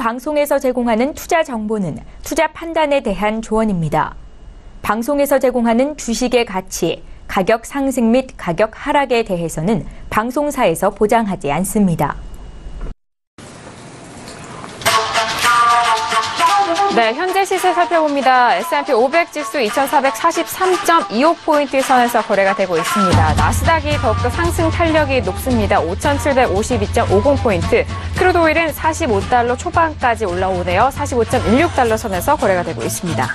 방송에서 제공하는 투자 정보는 투자 판단에 대한 조언입니다. 방송에서 제공하는 주식의 가치, 가격 상승 및 가격 하락에 대해서는 방송사에서 보장하지 않습니다. 네, 현재 시세 살펴봅니다. S&P 500 지수 2443.25포인트 선에서 거래가 되고 있습니다. 나스닥이 더욱더 상승 탄력이 높습니다. 5752.50포인트. 크루드 오일은 45달러 초반까지 올라오네요. 45.16달러 선에서 거래가 되고 있습니다.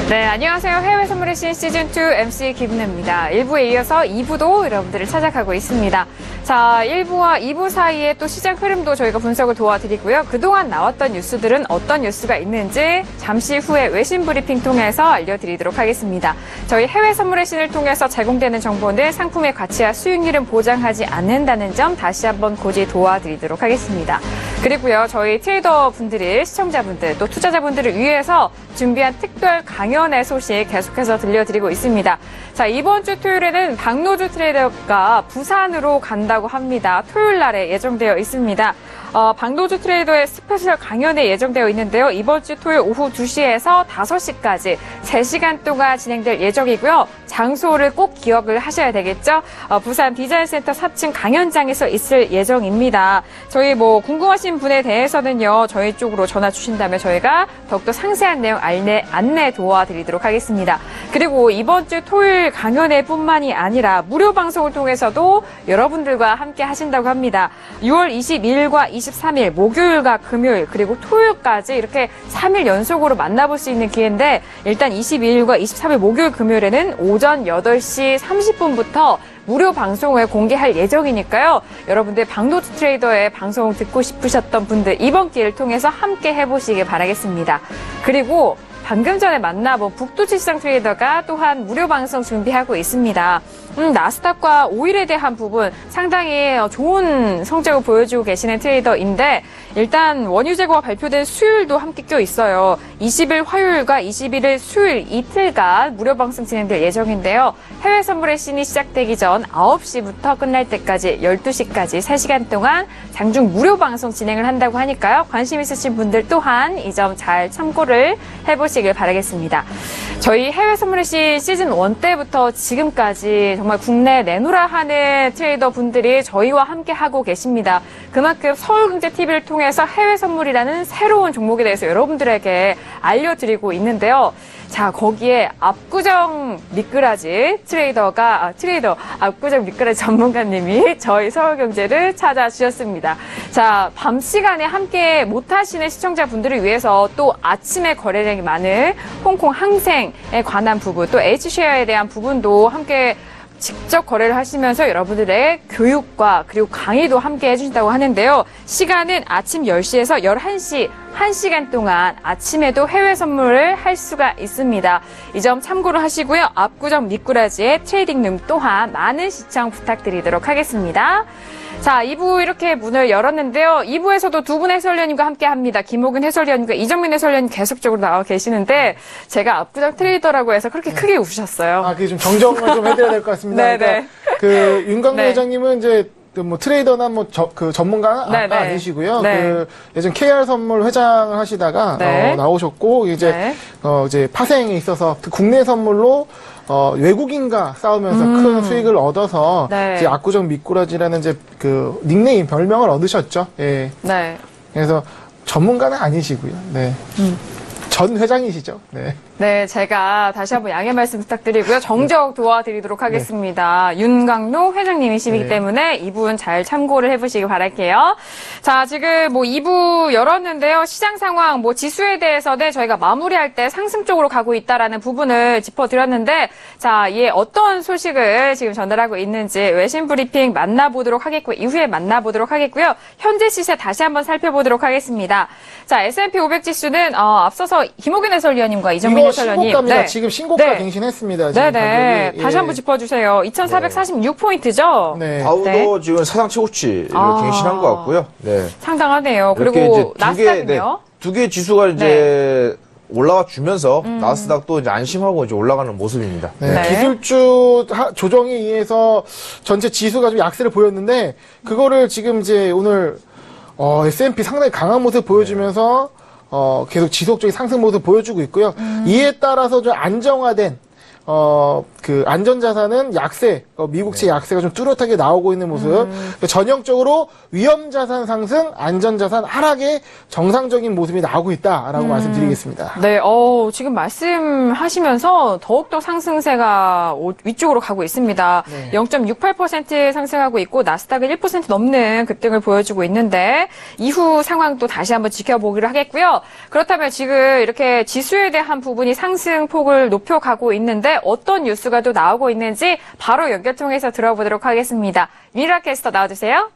네, 안녕하세요. 해외 선물의 신 시즌2 MC 김은혜입니다. 1부에 이어서 2부도 여러분들을 찾아가고 있습니다. 자, 1부와 2부 사이에 또 시장 흐름도 저희가 분석을 도와드리고요. 그동안 나왔던 뉴스들은 어떤 뉴스가 있는지 잠시 후에 외신 브리핑 통해서 알려드리도록 하겠습니다. 저희 해외 선물의 신을 통해서 제공되는 정보는 상품의 가치와 수익률은 보장하지 않는다는 점 다시 한번 고지 도와드리도록 하겠습니다. 그리고요, 저희 트레이더 분들이, 시청자분들, 또 투자자분들을 위해서 준비한 특별 강연의 소식 계속해서 들려드리고 있습니다. 자, 이번 주 토요일에는 박노주 트레이더가 부산으로 간다고 합니다. 토요일 날에 예정되어 있습니다. 박노주 트레이더의 스페셜 강연에 예정되어 있는데요. 이번 주 토요일 오후 2시에서 5시까지 3시간 동안 진행될 예정이고요. 장소를 꼭 기억을 하셔야 되겠죠. 부산 디자인센터 4층 강연장에서 있을 예정입니다. 저희 궁금하신 분에 대해서는요, 저희 쪽으로 전화 주신다면 저희가 더욱더 상세한 내용 안내 도와드리도록 하겠습니다. 그리고 이번 주 토요일 강연회 뿐만이 아니라 무료 방송을 통해서도 여러분들과 함께 하신다고 합니다. 6월 22일과 23일 목요일과 금요일 그리고 토요일까지 이렇게 3일 연속으로 만나볼 수 있는 기회인데, 일단 22일과 23일 목요일 금요일에는 오전 8시 30분부터 무료 방송을 공개할 예정이니까요. 여러분들 박노주 트레이더의 방송 듣고 싶으셨던 분들 이번 기회를 통해서 함께 해보시길 바라겠습니다. 그리고 방금 전에 만나본 북두칠성 트레이더가 또한 무료 방송 준비하고 있습니다. 나스닥과 오일에 대한 부분 상당히 좋은 성적을 보여주고 계시는 트레이더인데, 일단 원유 재고가 발표된 수요일도 함께 껴 있어요. 20일 화요일과 21일 수요일 이틀간 무료 방송 진행될 예정인데요. 해외 선물의 신이 시작되기 전 9시부터 끝날 때까지 12시까지 3시간 동안 장중 무료 방송 진행을 한다고 하니까요. 관심 있으신 분들 또한 이 점 잘 참고를 해보시길 바라겠습니다. 저희 해외 선물의 신 시즌 1 때부터 지금까지 정말 국내 내놓으라 하는 트레이더 분들이 저희와 함께 하고 계십니다. 그만큼 서울경제TV를 통해서 해외 선물이라는 새로운 종목에 대해서 여러분들에게 알려드리고 있는데요. 자, 거기에 압구정 미꾸라지 압구정 미꾸라지 전문가님이 저희 서울경제를 찾아주셨습니다. 자, 밤 시간에 함께 못하시는 시청자분들을 위해서 또 아침에 거래량이 많은 홍콩 항생에 관한 부분, 또 H쉐어에 대한 부분도 함께 직접 거래를 하시면서 여러분들의 교육과 그리고 강의도 함께 해주신다고 하는데요. 시간은 아침 10시에서 11시 1시간 동안 아침에도 해외 선물을 할 수가 있습니다. 이 점 참고를 하시고요. 압구정 미꾸라지의 트레이딩룸 또한 많은 시청 부탁드리도록 하겠습니다. 자, 2부 이렇게 문을 열었는데요. 2부에서도 두 분의 해설위원님과 함께 합니다. 김호근 해설위원님과 이정민 해설위원님 계속적으로 나와 계시는데, 제가 압구정 트레이더라고 해서 그렇게 크게 웃으셨어요. 그게 좀 정정을 좀 해드려야 될 것 같습니다. 네네. 그러니까 윤광로 네. 회장님은 이제 트레이더나 전문가는 아니시고요. 네. 예전 KR 선물 회장을 하시다가 네. 나오셨고, 이제 파생에 있어서 국내 선물로 외국인과 싸우면서 큰 수익을 얻어서 네. 이제 압구정 미꾸라지라는 이제 그 닉네임 별명을 얻으셨죠. 예. 네. 그래서 전문가는 아니시고요. 네. 전 회장이시죠. 네. 네, 제가 다시 한번 양해 말씀 부탁드리고요. 정적 도와드리도록 하겠습니다. 윤광로 회장님이시기 때문에 이분 잘 참고를 해보시기 바랄게요. 자, 지금 2부 열었는데요. 시장 상황, 지수에 대해서는 저희가 마무리할 때 상승 쪽으로 가고 있다라는 부분을 짚어드렸는데, 자, 이에 어떤 소식을 지금 전달하고 있는지 외신 브리핑 만나보도록 하겠고요. 이후에 만나보도록 하겠고요. 현재 시세 다시 한번 살펴보도록 하겠습니다. 자, S&P 500 지수는 앞서서 김호균 해설위원님과 이정민 신고가입니다. 네. 지금 신고가 갱신했습니다. 네네. 지금 다시 한번 짚어주세요. 2446포인트죠? 네. 다우도 지금 사상 최고치를 갱신한 것 같고요. 네. 상당하네요. 이렇게 그리고 이제 나스닥은요? 두 개 지수가 이제 올라와 주면서 나스닥도 이제 안심하고 이제 올라가는 모습입니다. 네, 네. 기술주 조정에 의해서 전체 지수가 좀 약세를 보였는데 그거를 지금 이제 오늘 S&P 상당히 강한 모습 보여주면서 계속 지속적인 상승 모습 보여주고 있고요. 이에 따라서 좀 안정화된 그 안전자산은 약세, 미국채 약세가 좀 뚜렷하게 나오고 있는 모습. 전형적으로 위험자산 상승, 안전자산 하락의 정상적인 모습이 나오고 있다라고 말씀드리겠습니다. 네, 지금 말씀하시면서 더욱더 상승세가 위쪽으로 가고 있습니다. 네. 0.68% 상승하고 있고, 나스닥은 1% 넘는 급등을 보여주고 있는데, 이후 상황도 다시 한번 지켜보기로 하겠고요. 그렇다면 지금 이렇게 지수에 대한 부분이 상승폭을 높여가고 있는데, 어떤 뉴스가 또 나오고 있는지 바로 연결 통해서 들어보도록 하겠습니다. 윤희라 캐스터 나와주세요.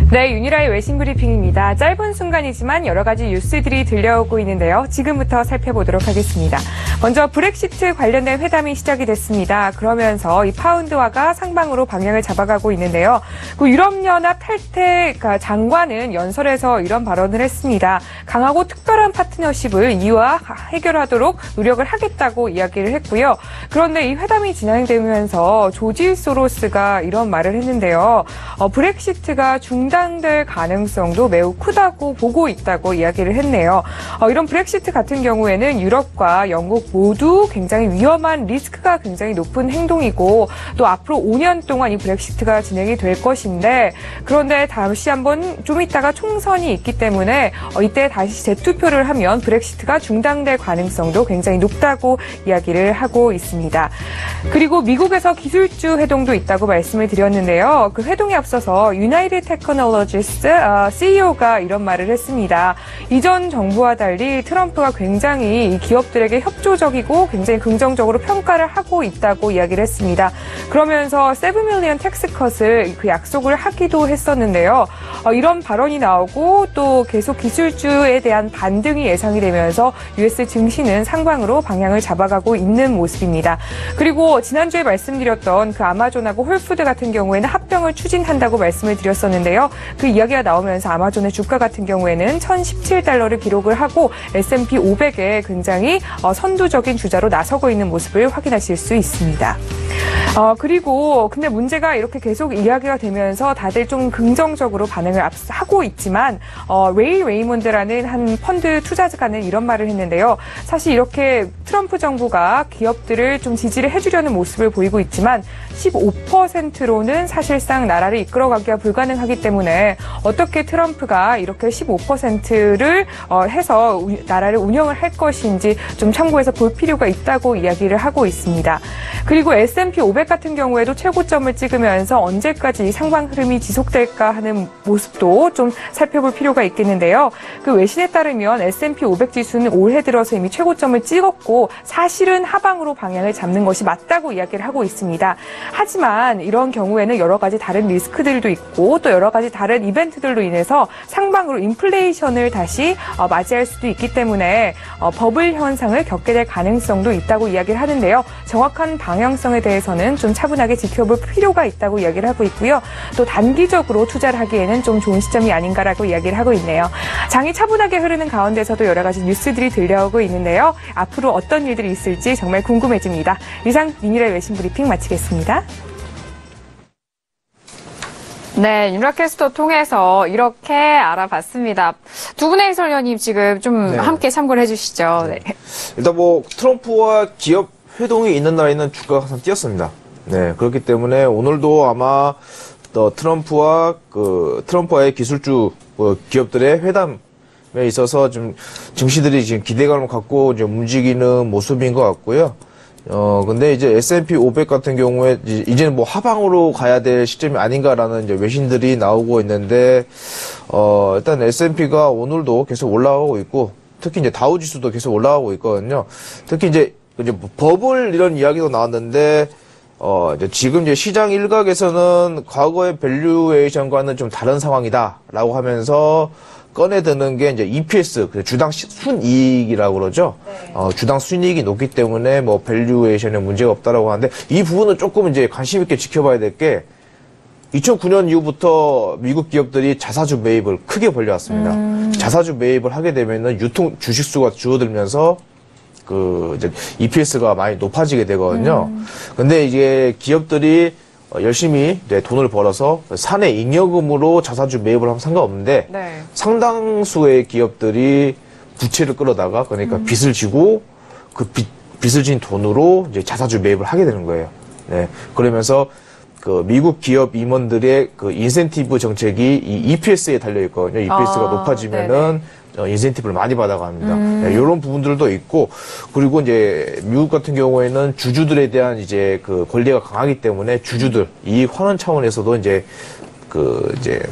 네, 윤희라의 외신 브리핑입니다. 짧은 순간이지만 여러 가지 뉴스들이 들려오고 있는데요. 지금부터 살펴보도록 하겠습니다. 먼저 브렉시트 관련된 회담이 시작이 됐습니다. 그러면서 이 파운드화가 상방으로 방향을 잡아가고 있는데요. 그 유럽연합 탈퇴 장관은 연설에서 이런 발언을 했습니다. 강하고 특별한 파트너십을 이와 해결하도록 노력을 하겠다고 이야기를 했고요. 그런데 이 회담이 진행되면서 조지 소로스가 이런 말을 했는데요. 브렉시트가 중단될 가능성도 매우 크다고 보고 있다고 이야기를 했네요. 이런 브렉시트 같은 경우에는 유럽과 영국 모두 굉장히 위험한 리스크가 굉장히 높은 행동이고 또 앞으로 5년 동안 이 브렉시트가 진행이 될 것인데 그런데 다시 한번 좀 이따가 총선이 있기 때문에 이때 다시 재투표를 하면 브렉시트가 중단될 가능성도 굉장히 높다고 이야기를 하고 있습니다. 그리고 미국에서 기술주 회동도 있다고 말씀을 드렸는데요. 그 회동에 앞서서 유나이티드 테크놀로지스 CEO가 이런 말을 했습니다. 이전 정부와 달리 트럼프가 굉장히 이 기업들에게 협조적이고 굉장히 긍정적으로 평가를 하고 있다고 이야기를 했습니다. 그러면서 7 밀리언 텍스컷을 그 약속을 하기도 했었는데요. 이런 발언이 나오고 또 계속 기술주에 대한 반등이 예상이 되면서 US 증시는 상방으로 방향을 잡아가고 있는 모습입니다. 그리고 지난주에 말씀드렸던 그 아마존하고 홀푸드 같은 경우에는 합병을 추진한다고 말씀을 드렸었는데요. 그 이야기가 나오면서 아마존의 주가 같은 경우에는 1,017달러를 기록을 하고 S&P 500에 굉장히 선두적인 주자로 나서고 있는 모습을 확인하실 수 있습니다. 그리고 근데 문제가 이렇게 계속 이야기가 되면서 다들 좀 긍정적으로 반응을 하고 있지만 레이 레이몬드라는 한 펀드 투자자는 이런 말을 했는데요. 사실 이렇게 트럼프 정부가 기업들을 좀 지지를 해주려는 모습을 보이고 있지만 15%로는 사실상 나라를 이끌어가기가 불가능하기 때문에 어떻게 트럼프가 이렇게 15%를 해서 나라를 운영을 할 것인지 좀 참고해서 볼 필요가 있다고 이야기를 하고 있습니다. 그리고 S&P 500 같은 경우에도 최고점을 찍으면서 언제까지 상방 흐름이 지속될까 하는 모습도 좀 살펴볼 필요가 있겠는데요. 그 외신에 따르면 S&P 500 지수는 올해 들어서 이미 최고점을 찍었고 사실은 하방으로 방향을 잡는 것이 맞다고 이야기를 하고 있습니다. 하지만 이런 경우에는 여러 가지 다른 리스크들도 있고 또 여러 가지 다른 이벤트들로 인해서 상방으로 인플레이션을 다시 맞이할 수도 있기 때문에 버블 현상을 겪게 될 가능성도 있다고 이야기를 하는데요. 정확한 방향성에 대해서는 좀 차분하게 지켜볼 필요가 있다고 이야기를 하고 있고요. 또 단기적으로 투자를 하기에는 좀 좋은 시점이 아닌가라고 이야기를 하고 있네요. 장이 차분하게 흐르는 가운데서도 여러 가지 뉴스들이 들려오고 있는데요. 앞으로 어떤 일들이 있을지 정말 궁금해집니다. 이상 윤희라의 외신 브리핑 마치겠습니다. 네, 윤희라 캐스터 통해서 이렇게 알아봤습니다. 두 분의 해설위원님 지금 좀 네. 함께 참고를 해주시죠. 네. 일단 뭐 트럼프와 기업 회동이 있는 날에는 주가가 항상 뛰었습니다. 네, 그렇기 때문에 오늘도 아마 또 트럼프와의 기술주 기업들의 회담에 있어서 좀 증시들이 지금 기대감을 갖고 이제 움직이는 모습인 것 같고요. 근데 이제 S&P 500 같은 경우에 이제는 뭐 하방으로 가야 될 시점이 아닌가라는 이제 외신들이 나오고 있는데, 일단 S&P가 오늘도 계속 올라가고 있고, 특히 이제 다우 지수도 계속 올라가고 있거든요. 특히 이제 버블 이런 이야기도 나왔는데, 이제 지금 이제 시장 일각에서는 과거의 밸류에이션과는 좀 다른 상황이다라고 하면서 꺼내드는 게 이제 EPS, 주당 순이익이라고 그러죠. 네. 주당 순이익이 높기 때문에 뭐 밸류에이션에 문제가 없다라고 하는데 이 부분은 조금 이제 관심 있게 지켜봐야 될 게 2009년 이후부터 미국 기업들이 자사주 매입을 크게 벌려왔습니다. 자사주 매입을 하게 되면은 주식수가 줄어들면서 이제 EPS가 많이 높아지게 되거든요. 근데 이제 기업들이 열심히 돈을 벌어서 사내 잉여금으로 자사주 매입을 하면 상관없는데 네. 상당수의 기업들이 부채를 끌어다가 그러니까 빚을 지고 그 빚을 진 돈으로 이제 자사주 매입을 하게 되는 거예요. 네. 그러면서 미국 기업 임원들의 인센티브 정책이 이 EPS에 달려 있거든요. EPS가 높아지면은 인센티브를 많이 받아갑니다. 네, 이런 부분들도 있고, 그리고 이제 미국 같은 경우에는 주주들에 대한 이제 권리가 강하기 때문에 주주들 이익 환원 차원에서도 이제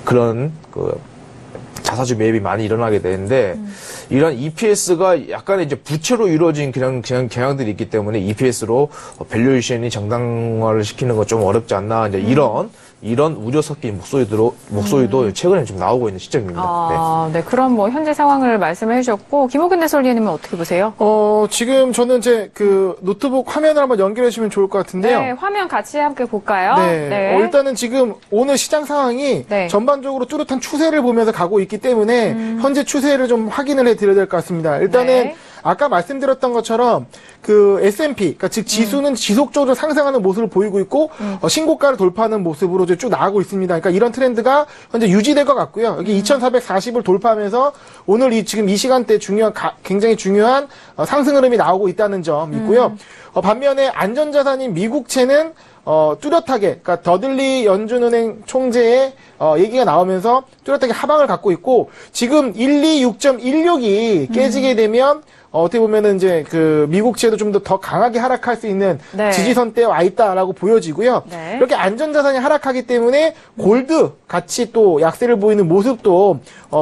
그런 자사주 매입이 많이 일어나게 되는데 이런 EPS가 약간의 이제 부채로 이루어진 그냥 경향들이 있기 때문에 EPS로 밸류에이션이 정당화를 시키는 거 좀 어렵지 않나 이제 이런 우려 섞인 목소리도 최근에 좀 나오고 있는 시점입니다. 네. 그럼 뭐 현재 상황을 말씀해 주셨고 김호근 해설위원님은 어떻게 보세요? 지금 저는 이제 노트북 화면을 한번 연결해 주시면 좋을 것 같은데요. 네, 화면 같이 함께 볼까요? 네. 일단은 지금 오늘 시장 상황이 네. 전반적으로 뚜렷한 추세를 보면서 가고 있기 때문에 현재 추세를 좀 확인을 해 드려야 될 것 같습니다. 일단은 네. 아까 말씀드렸던 것처럼 S&P, 그러니까 즉 지수는 지속적으로 상승하는 모습을 보이고 있고 신고가를 돌파하는 모습으로 이제 쭉 나가고 있습니다. 그러니까 이런 트렌드가 현재 유지될 것 같고요. 여기 2,440을 돌파하면서 오늘 지금 이 시간대 굉장히 중요한 상승 흐름이 나오고 있다는 점 있고요. 반면에 안전자산인 미국채는 뚜렷하게, 그러니까 더들리 연준은행 총재의 얘기가 나오면서 뚜렷하게 하방을 갖고 있고, 지금 126.16이 깨지게 되면, 어떻게 보면은 이제 미국채도 좀 더 강하게 하락할 수 있는 네. 지지선대에 와 있다라고 보여지고요. 네. 이렇게 안전자산이 하락하기 때문에 골드 같이 또 약세를 보이는 모습도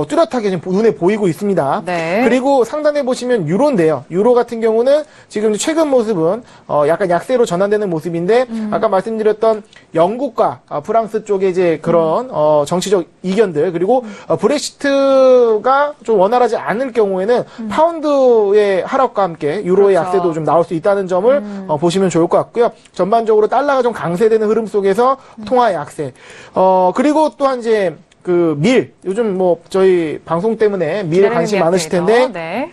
뚜렷하게 지금 눈에 보이고 있습니다. 네. 그리고 상단에 보시면 유로인데요. 유로 같은 경우는 지금 최근 모습은 약간 약세로 전환되는 모습인데 아까 말씀드렸던 영국과 프랑스 쪽에 이제 그런 정치적 이견들 그리고 브렉시트가 좀 원활하지 않을 경우에는 파운드의 하락과 함께 유로의 그렇죠. 약세도 좀 나올 수 있다는 점을 보시면 좋을 것 같고요. 전반적으로 달러가 좀 강세되는 흐름 속에서 통화 약세. 그리고 또한 이제 요즘 저희 방송 때문에 밀에 관심 많으실 텐데 네.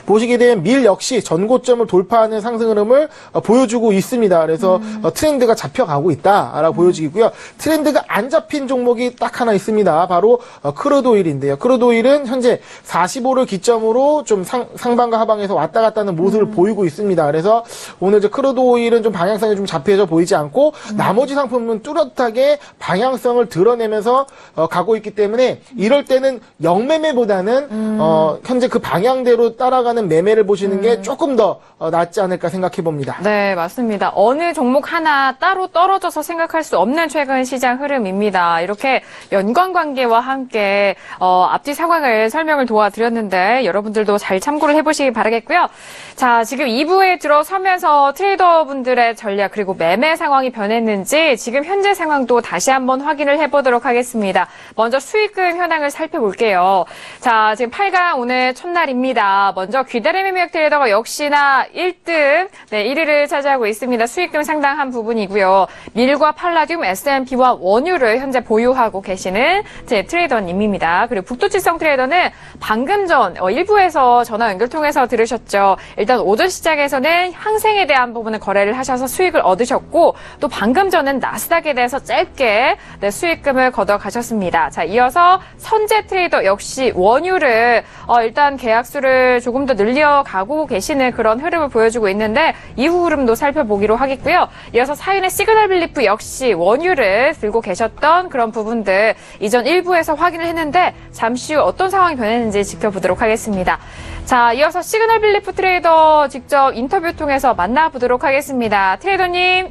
보시게 되면 밀 역시 전고점을 돌파하는 상승 흐름을 보여주고 있습니다. 그래서 트렌드가 잡혀가고 있다라고 보여지고요. 트렌드가 안 잡힌 종목이 딱 하나 있습니다. 바로 크루드오일인데요. 크루드오일은 현재 45를 기점으로 좀 상방과 하방에서 왔다 갔다 하는 모습을 보이고 있습니다. 그래서 오늘 크루드오일은 좀 방향성이 좀 잡혀져 보이지 않고 나머지 상품은 뚜렷하게 방향성을 드러내면서 가고 있기 때문에 이럴 때는 영매매보다는 현재 그 방향대로 따라가는 매매를 보시는 게 조금 더 낫지 않을까 생각해 봅니다. 네, 맞습니다. 어느 종목 하나 따로 떨어져서 생각할 수 없는 최근 시장 흐름입니다. 이렇게 연관관계와 함께 앞뒤 상황을 설명을 도와드렸는데 여러분들도 잘 참고를 해보시기 바라겠고요. 자, 지금 2부에 들어서면서 트레이더분들의 전략 그리고 매매 상황이 변했는지 지금 현재 상황도 다시 한번 확인을 해보도록 하겠습니다. 먼저 수익금 현황을 살펴볼게요. 자, 지금 8강 오늘 첫날입니다. 먼저 귀다리 매매역 트레이더가 역시나 1등, 1위를 차지하고 있습니다. 수익금 상당한 부분이고요. 밀과 팔라듐, S&P와 원유를 현재 보유하고 계시는 제 트레이더님입니다. 그리고 북두칠성 트레이더는 방금 전 1부에서 전화 연결 통해서 들으셨죠. 일단 오전 시장에서는 항생에 대한 부분을 거래를 하셔서 수익을 얻으셨고 또 방금 전은 나스닥에 대해서 짧게 수익금을 걷어가셨습니다. 자, 이어서 선재 트레이더 역시 원유를 일단 계약수를 조금 더 늘려가고 계시는 그런 흐름을 보여주고 있는데 이후 흐름도 살펴보기로 하겠고요. 이어서 사인의 시그널 빌리프 역시 원유를 들고 계셨던 그런 부분들 이전 1부에서 확인을 했는데 잠시 후 어떤 상황이 변했는지 지켜보도록 하겠습니다. 자, 이어서 시그널 빌리프 트레이더 직접 인터뷰 통해서 만나보도록 하겠습니다. 트레이더님.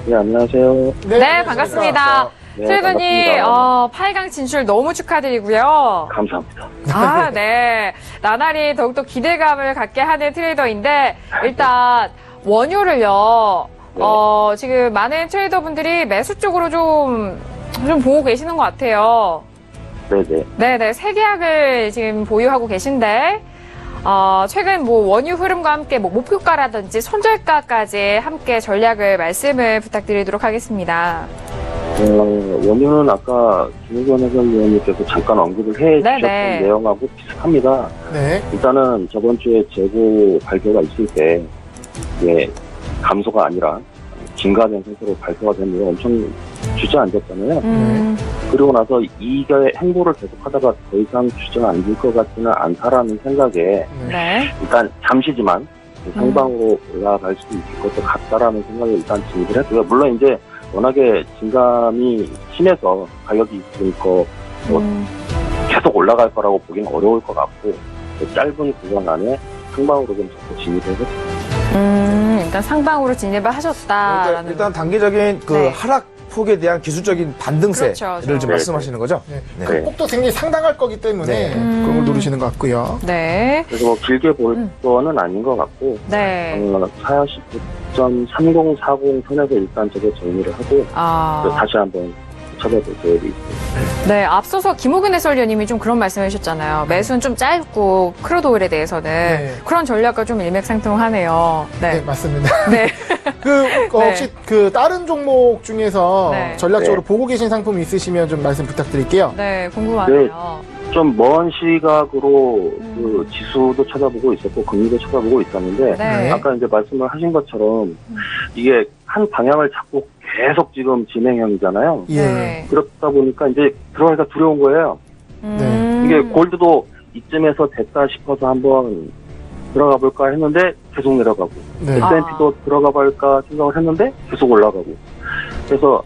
네, 안녕하세요. 네, 반갑습니다. 네, 트레이더님, 반갑습니다. 8강 진출 너무 축하드리고요. 감사합니다. 아, 네. 나날이 더욱더 기대감을 갖게 하는 트레이더인데, 일단, 원유를요, 지금 많은 트레이더분들이 매수 쪽으로 좀 보고 계시는 것 같아요. 네네. 네네. 세 계약을 지금 보유하고 계신데, 최근 원유 흐름과 함께 목표가라든지 손절가까지 함께 전략을 말씀을 부탁드리도록 하겠습니다. 원유는 아까 김의견 해설위원님께서 잠깐 언급을 해 주셨던 네네. 내용하고 비슷합니다. 네. 일단은 저번 주에 재고 발표가 있을 때, 이게 감소가 아니라 증가된 상태로 발표가 됐는데 엄청 주저앉았잖아요. 그리고 나서 이게 행보를 계속하다가 더 이상 주저앉을 것 같지는 않다라는 생각에 네. 일단 잠시지만 상방으로 올라갈 수도 있을 것도 같다라는 생각에 일단 진입을 했고요. 물론 이제 워낙에 진감이 심해서 가격이 있으니까 계속 올라갈 거라고 보기는 어려울 것 같고, 짧은 구간 안에 상방으로 좀 자꾸 진입을 했습니다. 일단 상방으로 진입을 하셨다라는. 일단 단기적인 그 네. 하락폭에 대한 기술적인 반등세를 그렇죠. 좀 말씀하시는 거죠? 네. 네. 네. 폭도 굉장히 상당할 거기 때문에 네. 그런 걸 노리시는 것 같고요. 네. 그래서 뭐 길게 볼 거는 아닌 것 같고, 네. 49.3040 선에서 일단 저게 정리를 하고, 다시 한번 찾아볼 계획이 있습니다. 네, 앞서서 김호근 해설위원님이 좀 그런 말씀을 해주셨잖아요. 매수는 좀 짧고 크루드 오일에 대해서는 네. 그런 전략과 좀 일맥상통하네요. 네, 네. 맞습니다. 네. 그 네. 혹시 그 다른 종목 중에서 네. 전략적으로 보고 계신 상품 있으시면 좀 말씀 부탁드릴게요. 네, 궁금하네요. 좀 먼 시각으로 그 지수도 찾아보고 있었고, 금리도 찾아보고 있었는데, 네. 아까 이제 말씀을 하신 것처럼 이게 한 방향을 잡고 계속 지금 진행형이잖아요. 예. 네. 그렇다 보니까 이제 들어가기가 두려운 거예요. 이게 골드도 이쯤에서 됐다 싶어서 한번 들어가 볼까 했는데 계속 내려가고, 네. S&P도 들어가 볼까 생각을 했는데 계속 올라가고. 그래서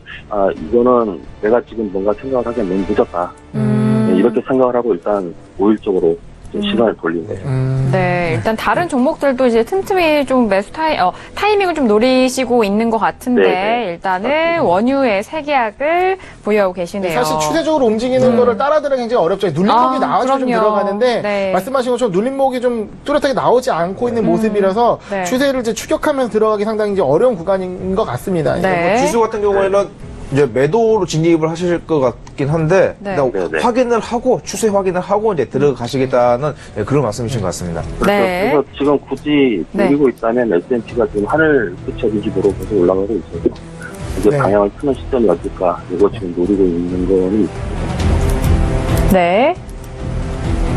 이거는 내가 지금 뭔가 생각을 하기엔 너무 늦었다. 네, 이렇게 생각을 하고 일단 5일 쪽으로 시간을 돌린 거예요. 네, 일단 다른 종목들도 이제 틈틈이 좀 매수 타이밍을 좀 노리시고 있는 것 같은데, 네. 일단은 원유의 세계약을 보유하고 계시네요. 사실 추세적으로 움직이는 거를 따라들어가 굉장히 어렵죠. 눌림목이 나와서 좀 그럼요. 들어가는데 네. 말씀하신 것처럼 눌림목이 좀 뚜렷하게 나오지 않고 있는 모습이라서 네. 추세를 이제 추격하면서 들어가기 상당히 이제 어려운 구간인 것 같습니다. 네. 지수 같은 경우에는 이제 매도로 진입을 하실 것 같긴 한데 네. 일단 네, 네. 확인을 하고 추세 확인을 하고 이제 들어가시겠다는 그런 말씀이신 것 같습니다. 네. 그래서 지금 굳이 노리고 있다면 S&P가 지금 하늘 끝에 기준으로 계속 올라가고 있어서 이제 네. 방향을 트는 시점이 어딜까, 이거 지금 노리고 있는 거는 네.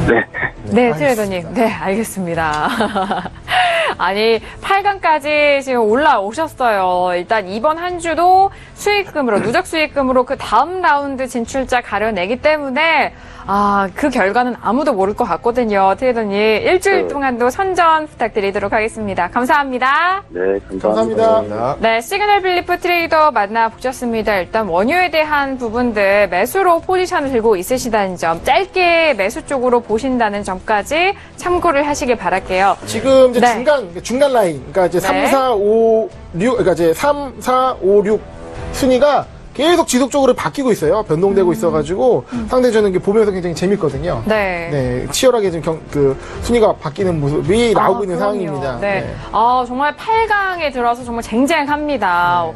네. 네, 트레이더님. 네, 알겠습니다. 아니, 8강까지 지금 올라오셨어요. 일단 이번 한 주도 수익금으로, 누적 수익금으로 그 다음 라운드 진출자 가려내기 때문에, 그 결과는 아무도 모를 것 같거든요. 트레이더님. 일주일 동안도 선전 부탁드리도록 하겠습니다. 감사합니다. 네, 감사합니다. 감사합니다. 네, 시그널 빌리프 트레이더 만나보셨습니다. 일단 원유에 대한 부분들 매수로 포지션을 들고 있으시다는 점, 짧게 매수 쪽으로 보신다는 점까지 참고를 하시길 바랄게요. 지금 이제 네. 중간 라인, 그러니까 이제 3, 네. 4, 5, 6, 그러니까 이제 3, 4, 5, 6 순위가 계속 지속적으로 바뀌고 있어요. 변동되고 있어가지고 상당히 저는 이게 보면서 굉장히 재밌거든요. 네. 네, 치열하게 지금 그 순위가 바뀌는 모습이 나오고 있는 그럼요. 상황입니다. 네. 정말 8강에 들어서 정말 쟁쟁합니다.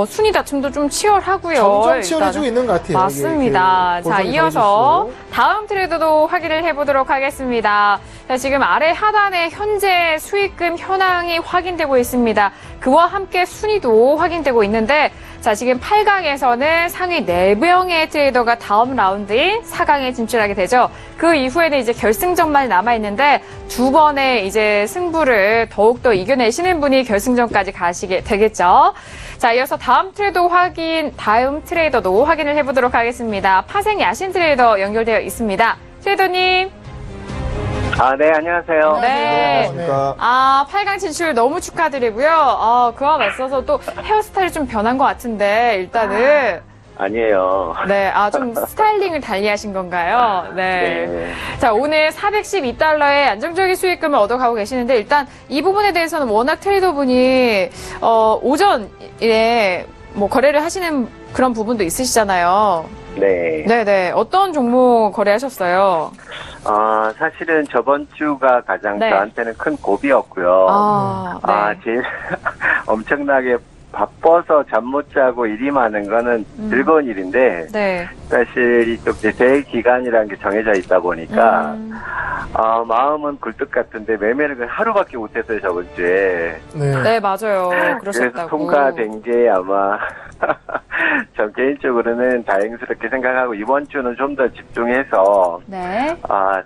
순위 다툼도 좀 치열하고요. 점점 치열해지고 일단은. 있는 것 같아요. 맞습니다. 이게 자, 본선이 이어서 더해질수록. 다음 트레이더도 확인을 해보도록 하겠습니다. 자, 지금 아래 하단에 현재 수익금 현황이 확인되고 있습니다. 그와 함께 순위도 확인되고 있는데, 자, 지금 8강에서는 상위 4명의 트레이더가 다음 라운드인 4강에 진출하게 되죠. 그 이후에는 이제 결승전만 남아있는데, 2번의 이제 승부를 더욱더 이겨내시는 분이 결승전까지 가시게 되겠죠. 자, 이어서 다음 트레이더도 확인을 해보도록 하겠습니다. 파생 야신 트레이더 연결되어 있습니다. 트레이더님. 네, 안녕하세요. 네. 안녕하십니까. 8강 진출 너무 축하드리고요. 그와 맞서서 또 헤어스타일이 좀 변한 것 같은데, 일단은. 아니에요. 네, 좀 스타일링을 달리하신 건가요? 네. 네. 자, 오늘 412달러의 안정적인 수익금을 얻어가고 계시는데, 일단 이 부분에 대해서는 워낙 트레이더분이, 오전에 뭐 거래를 하시는 그런 부분도 있으시잖아요. 네. 네네. 어떤 종목 거래하셨어요? 사실은 저번 주가 가장 네. 저한테는 큰 고비였고요. 네. 제일 엄청나게 바빠서 잠 못 자고 일이 많은 거는 즐거운 일인데, 네. 사실 이쪽 대회 기간이라는 게 정해져 있다 보니까, 마음은 굴뚝 같은데 매매를 그냥 하루밖에 못했어요, 저번 주에. 네. 네, 맞아요. 그래서 그러셨다고. 통과된 게 아마 전 개인적으로는 다행스럽게 생각하고 이번 주는 좀 더 집중해서 네.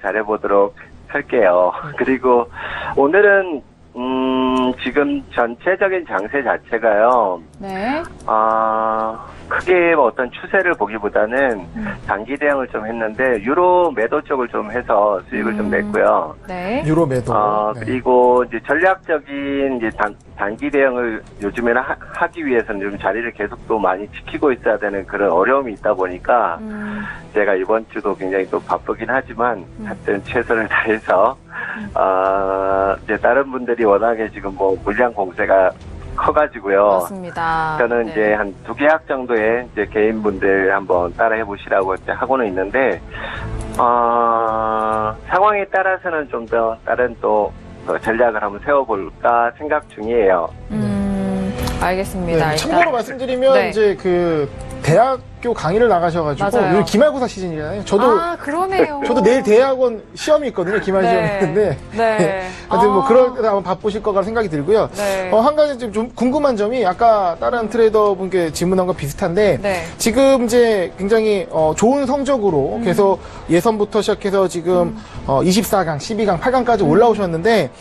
잘해보도록 할게요. 그리고 오늘은 지금 전체적인 장세 자체가요. 네. 크게 어떤 추세를 보기보다는 단기 대응을 좀 했는데 유로 매도 쪽을 좀 해서 수익을 좀 냈고요. 네. 유로 매도. 네. 그리고 이제 전략적인 이제 단기 대응을 요즘에는 하기 위해서는 좀 자리를 계속 또 많이 지키고 있어야 되는 그런 어려움이 있다 보니까 제가 이번 주도 굉장히 또 바쁘긴 하지만 하여튼 최선을 다해서 이제 다른 분들이 워낙에 지금 뭐 물량 공세가 커가지고요. 맞습니다. 저는 네. 이제 한 2계약 정도의 이제 개인분들 한번 따라 해보시라고 이제 하고는 있는데, 상황에 따라서는 좀 더 다른 또 전략을 한번 세워볼까 생각 중이에요. 알겠습니다. 네, 참고로 말씀드리면 네. 이제 그 대학교 강의를 나가셔가지고 맞아요. 여기 기말고사 시즌이잖아요. 저도 그러네요. 저도 내일 대학원 시험이 있거든요. 기말 시험이 있는데. 네. 하여튼 뭐 그럴 때 한번 바쁘실 거라 생각이 들고요. 네. 한 가지 좀 궁금한 점이 아까 다른 트레이더 분께 질문한 거 비슷한데 네. 지금 이제 굉장히 좋은 성적으로 계속 예선부터 시작해서 지금 24강, 12강, 8강까지 올라오셨는데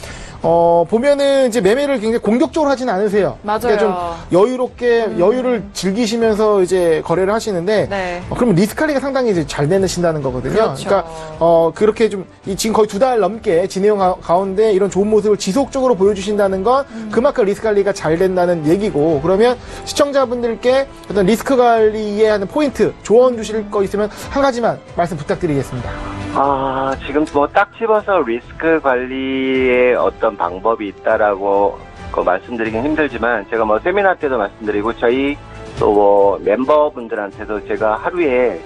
보면은 이제 매매를 굉장히 공격적으로 하지는 않으세요. 맞아요. 그러니까 좀 여유롭게 여유를 즐기시면서 이제 거래를 하시는데 네. 그러면 리스크 관리가 상당히 이제 잘 내시다는 거거든요. 그렇죠. 그러니까 그렇게 좀 지금 거의 2달 넘게 진행 가운데 이런 좋은 모습을 지속적으로 보여주신다는 건 그만큼 리스크 관리가 잘 된다는 얘기고 그러면 시청자분들께 어떤 리스크 관리에 하는 포인트 조언 주실 거 있으면 한 가지만 말씀 부탁드리겠습니다. 지금 뭐 딱 집어서 리스크 관리에 어떤 방법이 있다라고 말씀드리긴 힘들지만 제가 뭐 세미나 때도 말씀드리고 저희 또 뭐 멤버분들한테도 제가 하루에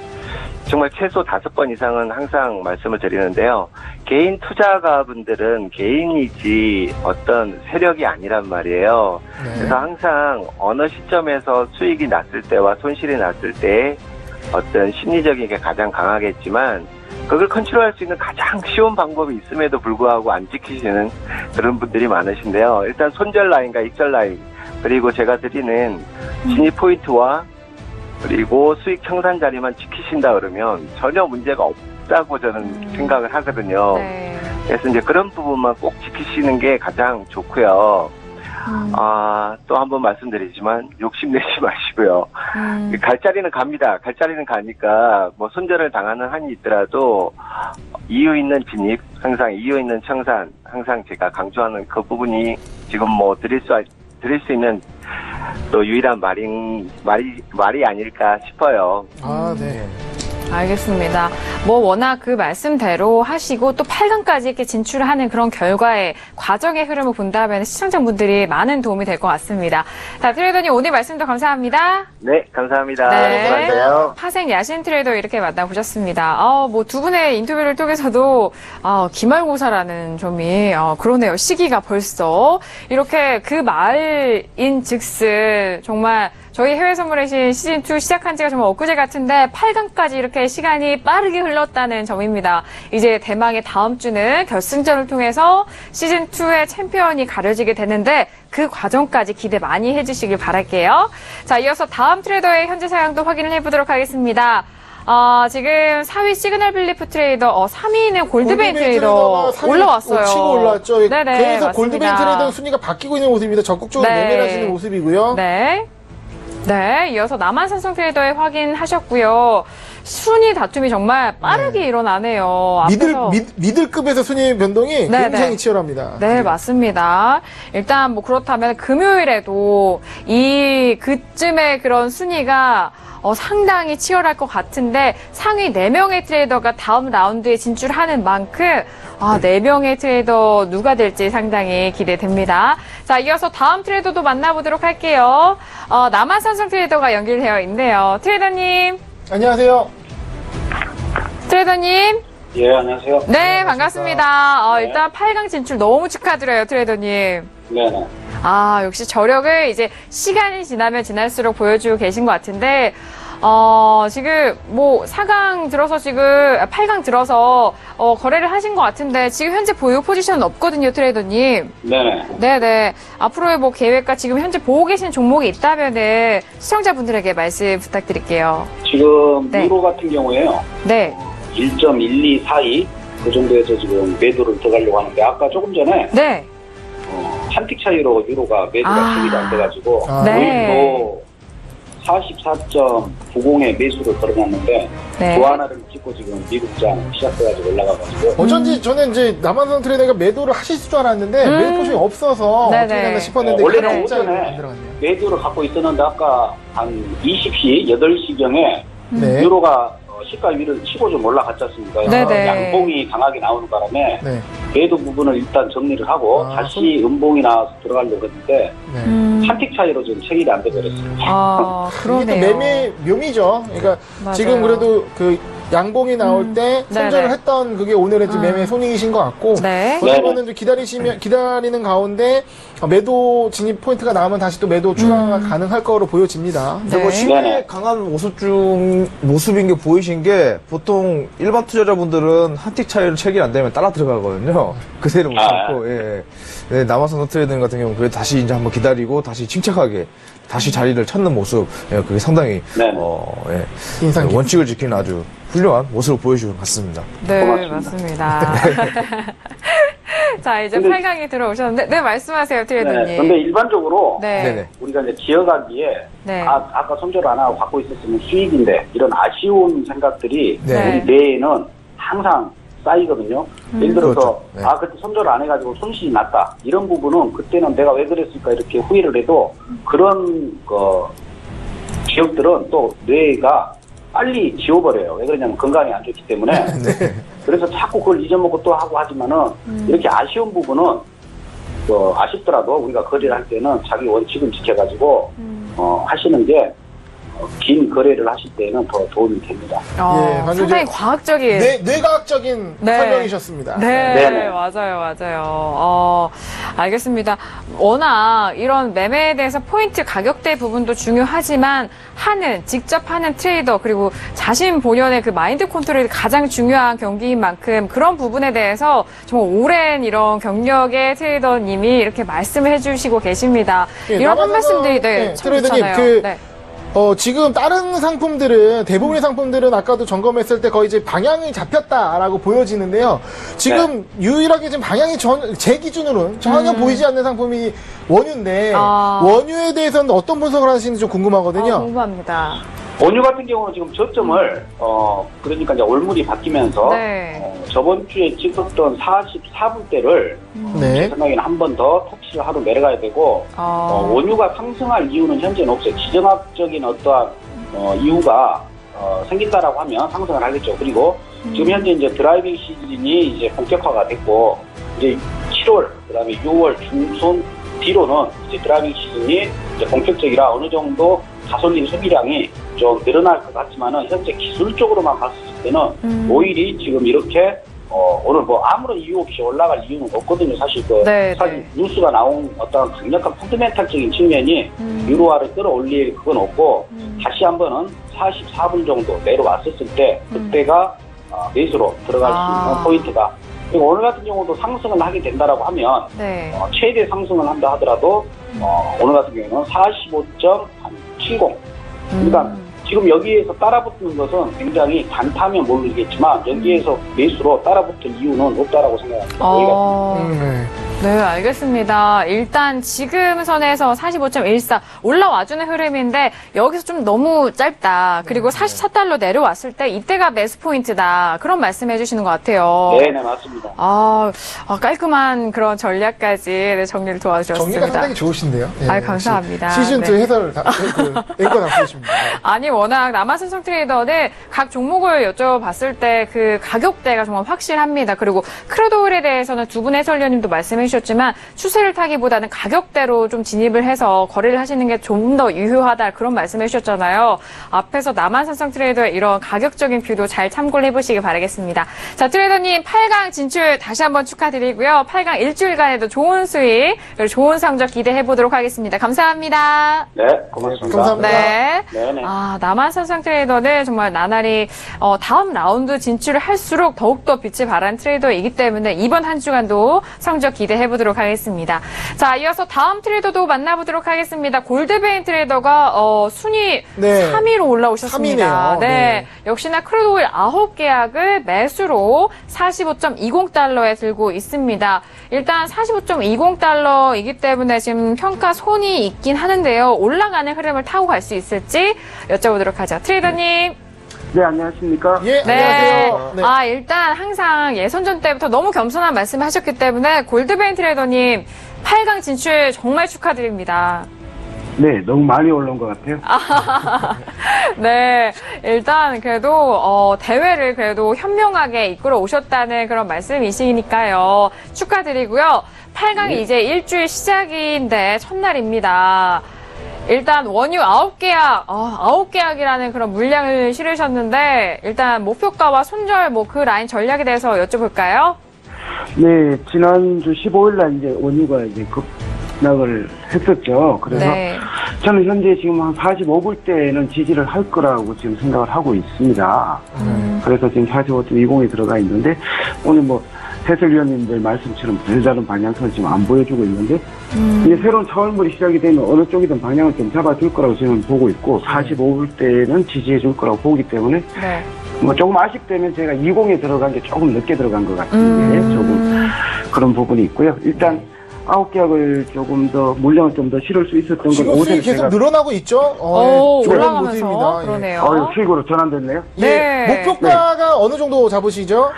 정말 최소 5번 이상은 항상 말씀을 드리는데요. 개인 투자가분들은 개인이지 어떤 세력이 아니란 말이에요. 네. 그래서 항상 어느 시점에서 수익이 났을 때와 손실이 났을 때 어떤 심리적인 게 가장 강하겠지만 그걸 컨트롤할 수 있는 가장 쉬운 방법이 있음에도 불구하고 안 지키시는 그런 분들이 많으신데요. 일단 손절 라인과 익절 라인 그리고 제가 드리는 진입 포인트와 그리고 수익 청산 자리만 지키신다 그러면 전혀 문제가 없다고 저는 생각을 하거든요. 네. 그래서 이제 그런 부분만 꼭 지키시는 게 가장 좋고요. 또 한 번 말씀드리지만 욕심내지 마시고요. 갈 자리는 갑니다. 갈 자리는 가니까 뭐 손절을 당하는 한이 있더라도 이유 있는 진입, 항상 이유 있는 청산, 항상 제가 강조하는 그 부분이 지금 뭐 드릴 수 있는 또 유일한 말이 아닐까 싶어요. 네. 알겠습니다. 뭐 워낙 그 말씀대로 하시고 또 8강까지 이렇게 진출하는 그런 결과의 과정의 흐름을 본다면 시청자분들이 많은 도움이 될 것 같습니다. 자, 트레이더님 오늘 말씀도 감사합니다. 네, 감사합니다. 네. 감사합니다. 파생 야신 트레이더 이렇게 만나보셨습니다. 뭐 두 분의 인터뷰를 통해서도 기말고사라는 점이 그러네요. 시기가 벌써 이렇게 그 말인 즉슨 정말 저희 해외 선물의 신 시즌2 시작한 지가 정말 엊그제 같은데 8강까지 이렇게 시간이 빠르게 흘렀다는 점입니다. 이제 대망의 다음 주는 결승전을 통해서 시즌2의 챔피언이 가려지게 되는데 그 과정까지 기대 많이 해주시길 바랄게요. 자, 이어서 다음 트레이더의 현재 상황도 확인을 해보도록 하겠습니다. 지금 4위 시그널 빌리프 트레이더, 3위는 골드베인 트레이더 올라왔어요. 치고 올라왔죠. 네네, 그래서 맞습니다. 골드베인 트레이더 순위가 바뀌고 있는 모습입니다. 적극적으로 네. 매매를 하시는 모습이고요. 네. 네, 이어서 남한산성 트레이더에 확인하셨고요. 순위 다툼이 정말 빠르게 일어나네요. 앞에서. 미들급에서 순위 변동이 네, 굉장히 네. 치열합니다. 네, 맞습니다. 일단 뭐 그렇다면 금요일에도 그쯤의 그런 순위가 상당히 치열할 것 같은데 상위 4명의 트레이더가 다음 라운드에 진출하는 만큼 4명의 트레이더 누가 될지 상당히 기대됩니다. 자, 이어서 다음 트레이더도 만나보도록 할게요. 남한산성 트레이더가 연결되어 있네요. 트레이더님. 안녕하세요. 트레이더님. 예, 안녕하세요. 네, 반갑습니다. 일단 8강 진출 너무 축하드려요, 트레이더님. 네네. 역시 저력을 이제 시간이 지나면 지날수록 보여주고 계신 것 같은데, 지금 뭐 4강 들어서 지금 8강 들어서 거래를 하신 것 같은데 지금 현재 보유 포지션은 없거든요, 트레이더님. 네네. 앞으로의 뭐 계획과 지금 현재 보고 계신 종목이 있다면은 시청자분들에게 말씀 부탁드릴게요. 지금 네. 유로 같은 경우에요. 네. 1.1242 그 정도에서 지금 매도를 들어가려고 하는데 아까 조금 전에 네. 한 틱 차이로 유로가 매도가 체결이 안 돼가지고 네. 오늘도 44.90에 매수를 걸어놨는데 네. 조하나를 찍고 지금 미국장 시작돼가지고 올라가가지고 어쩐지 저는 이제 남한선 트레이더가 매도를 하실 줄 알았는데 매도 포션이 없어서 네네. 어떻게 되나 싶었는데 원래는 갑자기 오전에 안 들어갔네요. 매도를 갖고 있었는데 아까 한 20시, 8시경에 네. 유로가 시가 위를 치고 좀 올라갔지 않습니까? 네네. 양봉이 강하게 나오는 바람에 네. 매도 부분을 일단 정리를 하고 다시 음봉이 나와서 들어가려고 했는데 네. 한 틱 차이로 지금 체결이 안 돼버렸어요. 이게 또 그러네요. 매매 묘미죠. 그러니까 맞아요. 지금 그래도 그 양봉이 나올 때 손절을 네네. 했던 그게 오늘의 지금 매매 손익이신 것 같고 네. 어떻게 보면 기다리는 가운데 매도 진입 포인트가 나오면 다시 또 매도 추가가 가능할 거로 보여집니다. 네. 뭐 시간에 네네. 강한 모습인 게 보이신 게 보통 일반 투자자분들은 한 틱 차이로 체결 안 되면 따라 들어가거든요. 그대로 못 참고, 예. 네, 남아선 트레이딩 같은 경우는 그래 다시 이제 한번 기다리고 다시 침착하게 다시 자리를 찾는 모습, 예, 그게 상당히, 네네. 예, 인상 깊 원칙을 지키는 아주 훌륭한 모습을 보여주는 것 같습니다. 네, 고맙습니다. 맞습니다. 자, 이제 근데- 8강에 들어오셨는데, 네, 말씀하세요, 트레이더님. 네, 근데 일반적으로 네. 네네. 우리가 이제 기어가기에 네. 아까 손절 안 하고 갖고 있었으면 수익인데 이런 아쉬운 생각들이 네. 우리 뇌에는 항상 쌓이거든요. 예를 들어서 그렇죠. 네. 그때 손절 안 해가지고 손실이 났다 이런 부분은 그때는 내가 왜 그랬을까 이렇게 후회를 해도 그런 기억들은 또 뇌가 빨리 지워버려요. 왜 그러냐면 건강에 안 좋기 때문에. 그래서 자꾸 그걸 잊어먹고 또 하고 하지만은 이렇게 아쉬운 부분은 아쉽더라도 우리가 거래를 할 때는 자기 원칙을 지켜가지고 하시는 게 긴 거래를 하실 때는 더 도움이 됩니다. 예, 방금 상당히 이제 과학적인. 뇌과학적인 네. 설명이셨습니다. 네, 네네. 맞아요. 알겠습니다. 워낙 이런 매매에 대해서 포인트 가격대 부분도 중요하지만 직접 하는 트레이더 그리고 자신 본연의 그 마인드 컨트롤이 가장 중요한 경기인 만큼 그런 부분에 대해서 정말 오랜 이런 경력의 트레이더님이 이렇게 말씀을 해주시고 계십니다. 예, 이런 한 남아선은- 말씀들이 네, 참 트레이더님, 좋잖아요. 네. 지금 다른 상품들은, 대부분의 상품들은 아까도 점검했을 때 거의 이제 방향이 잡혔다라고 보여지는데요. 지금 유일하게 지금 방향이 제 기준으로는 전혀 보이지 않는 상품이 원유인데, 원유에 대해서는 어떤 분석을 하시는지 좀 궁금하거든요. 궁금합니다. 원유 같은 경우는 지금 저점을 그러니까 이제 올물이 바뀌면서 네. 저번 주에 찍었던 44분대를 네. 제 생각에는 한 번 더 터치를 하러 내려가야 되고 원유가 상승할 이유는 현재는 없어요. 지정학적인 어떠한 이유가 생긴다라고 하면 상승을 하겠죠. 그리고 지금 현재 이제 드라이빙 시즌이 이제 본격화가 됐고 이제 7월 그다음에 6월 중순 뒤로는 이제 드라이빙 시즌이 이제 본격적이라 어느 정도 가솔린 소비량이 좀 늘어날 것 같지만은 현재 기술적으로만 봤을 때는 오일이 지금 이렇게 오늘 뭐 아무런 이유 없이 올라갈 이유는 없거든요. 사실 사실 뉴스가 나온 어떤 강력한 펀더멘탈적인 측면이 유로화를 끌어올릴 그건 없고 다시 한번은 44분 정도 내려왔었을 때 그때가 매수로 들어갈 수 있는 포인트다. 그리고 오늘 같은 경우도 상승을 하게 된다라고 하면 최대 상승을 한다 하더라도 오늘 같은 경우는 45.70 그러니까 지금 여기에서 따라붙는 것은 굉장히 단타면 모르겠지만 여기에서 매수로 따라붙을 이유는 없다라고 생각합니다. 네, 알겠습니다. 일단 지금 선에서 45.14 올라와주는 흐름인데 여기서 좀 너무 짧다. 그리고 44달러 내려왔을 때 이때가 매수 포인트다. 그런 말씀해 주시는 것 같아요. 네, 맞습니다. 깔끔한 그런 전략까지 정리를 도와주셨습니다. 정리가 상당히 좋으신데요. 네, 감사합니다. 시즌2 해설 앵커 답변이십니다. 아니 워낙 남아선성 트레이더는 각 종목을 여쭤봤을 때 그 가격대가 정말 확실합니다. 그리고 크루드 오일에 대해서는 두 분 해설위원님도 말씀해 말씀해 주셨지만 추세를 타기보다는 가격대로 좀 진입을 해서 거래를 하시는 게 좀 더 유효하다 그런 말씀해 주셨잖아요. 앞에서 남한산성 트레이더의 이런 가격적인 뷰도 잘 참고를 해보시기 바라겠습니다. 자, 트레이더님 8강 진출 다시 한번 축하드리고요. 8강 일주일간에도 좋은 수익, 그리고 좋은 성적 기대해 보도록 하겠습니다. 감사합니다. 네, 고맙습니다. 감사합니다. 네. 네네. 남한산성 트레이더는 정말 나날이 다음 라운드 진출을 할수록 더욱더 빛을 발한 트레이더이기 때문에 이번 한 주간도 성적 기대해 보도록 하겠습니다. 자, 이어서 다음 트레이더도 만나보도록 하겠습니다. 골드베인 트레이더가 순위 네. 3위로 올라오셨습니다. 3위네요. 네. 네. 역시나 크루드오일 9계약을 매수로 45.20달러에 들고 있습니다. 일단 45.20달러이기 때문에 지금 평가 손이 있긴 하는데요. 올라가는 흐름을 타고 갈 수 있을지 여쭤보도록 하죠. 트레이더님. 네, 안녕하십니까? 예, 안녕하세요. 네. 일단 항상 예선전 때부터 너무 겸손한 말씀을 하셨기 때문에 골드베인 트레이더님 8강 진출 정말 축하드립니다. 네, 너무 많이 올라온 것 같아요. 네, 일단 그래도 대회를 그래도 현명하게 이끌어 오셨다는 그런 말씀이시니까요. 축하드리고요. 8강이 이제 일주일 시작인데 첫날입니다. 일단 원유 9계약, 9계약이라는 그런 물량을 실으셨는데 일단 목표가와 손절 그 라인 전략에 대해서 여쭤볼까요? 네, 지난주 15일날 이제 원유가 이제 급락을 했었죠. 그래서 네. 저는 현재 지금 한 45불대는 지지를 할 거라고 지금 생각을 하고 있습니다. 그래서 지금 45.20에 들어가 있는데 오늘 해설위원님들 말씀처럼 별다른 방향성을 지금 안 보여주고 있는데 이제 새로운 차원물이 시작이 되면 어느 쪽이든 방향을 좀 잡아줄 거라고 저는 보고 있고 45불대는 지지해 줄 거라고 보기 때문에 네. 조금 아쉽다면 제가 20에 들어간 게 조금 늦게 들어간 것 같은데 조금 그런 부분이 있고요. 일단 9계약을 조금 더 물량을 좀 더 실을 수 있었던 건 지금 수익 계속 늘어나고 있죠? 좋은 올라가면서 모습입니다. 그러네요. 수익으로 전환됐네요. 네. 목표가가 어느 정도 잡으시죠?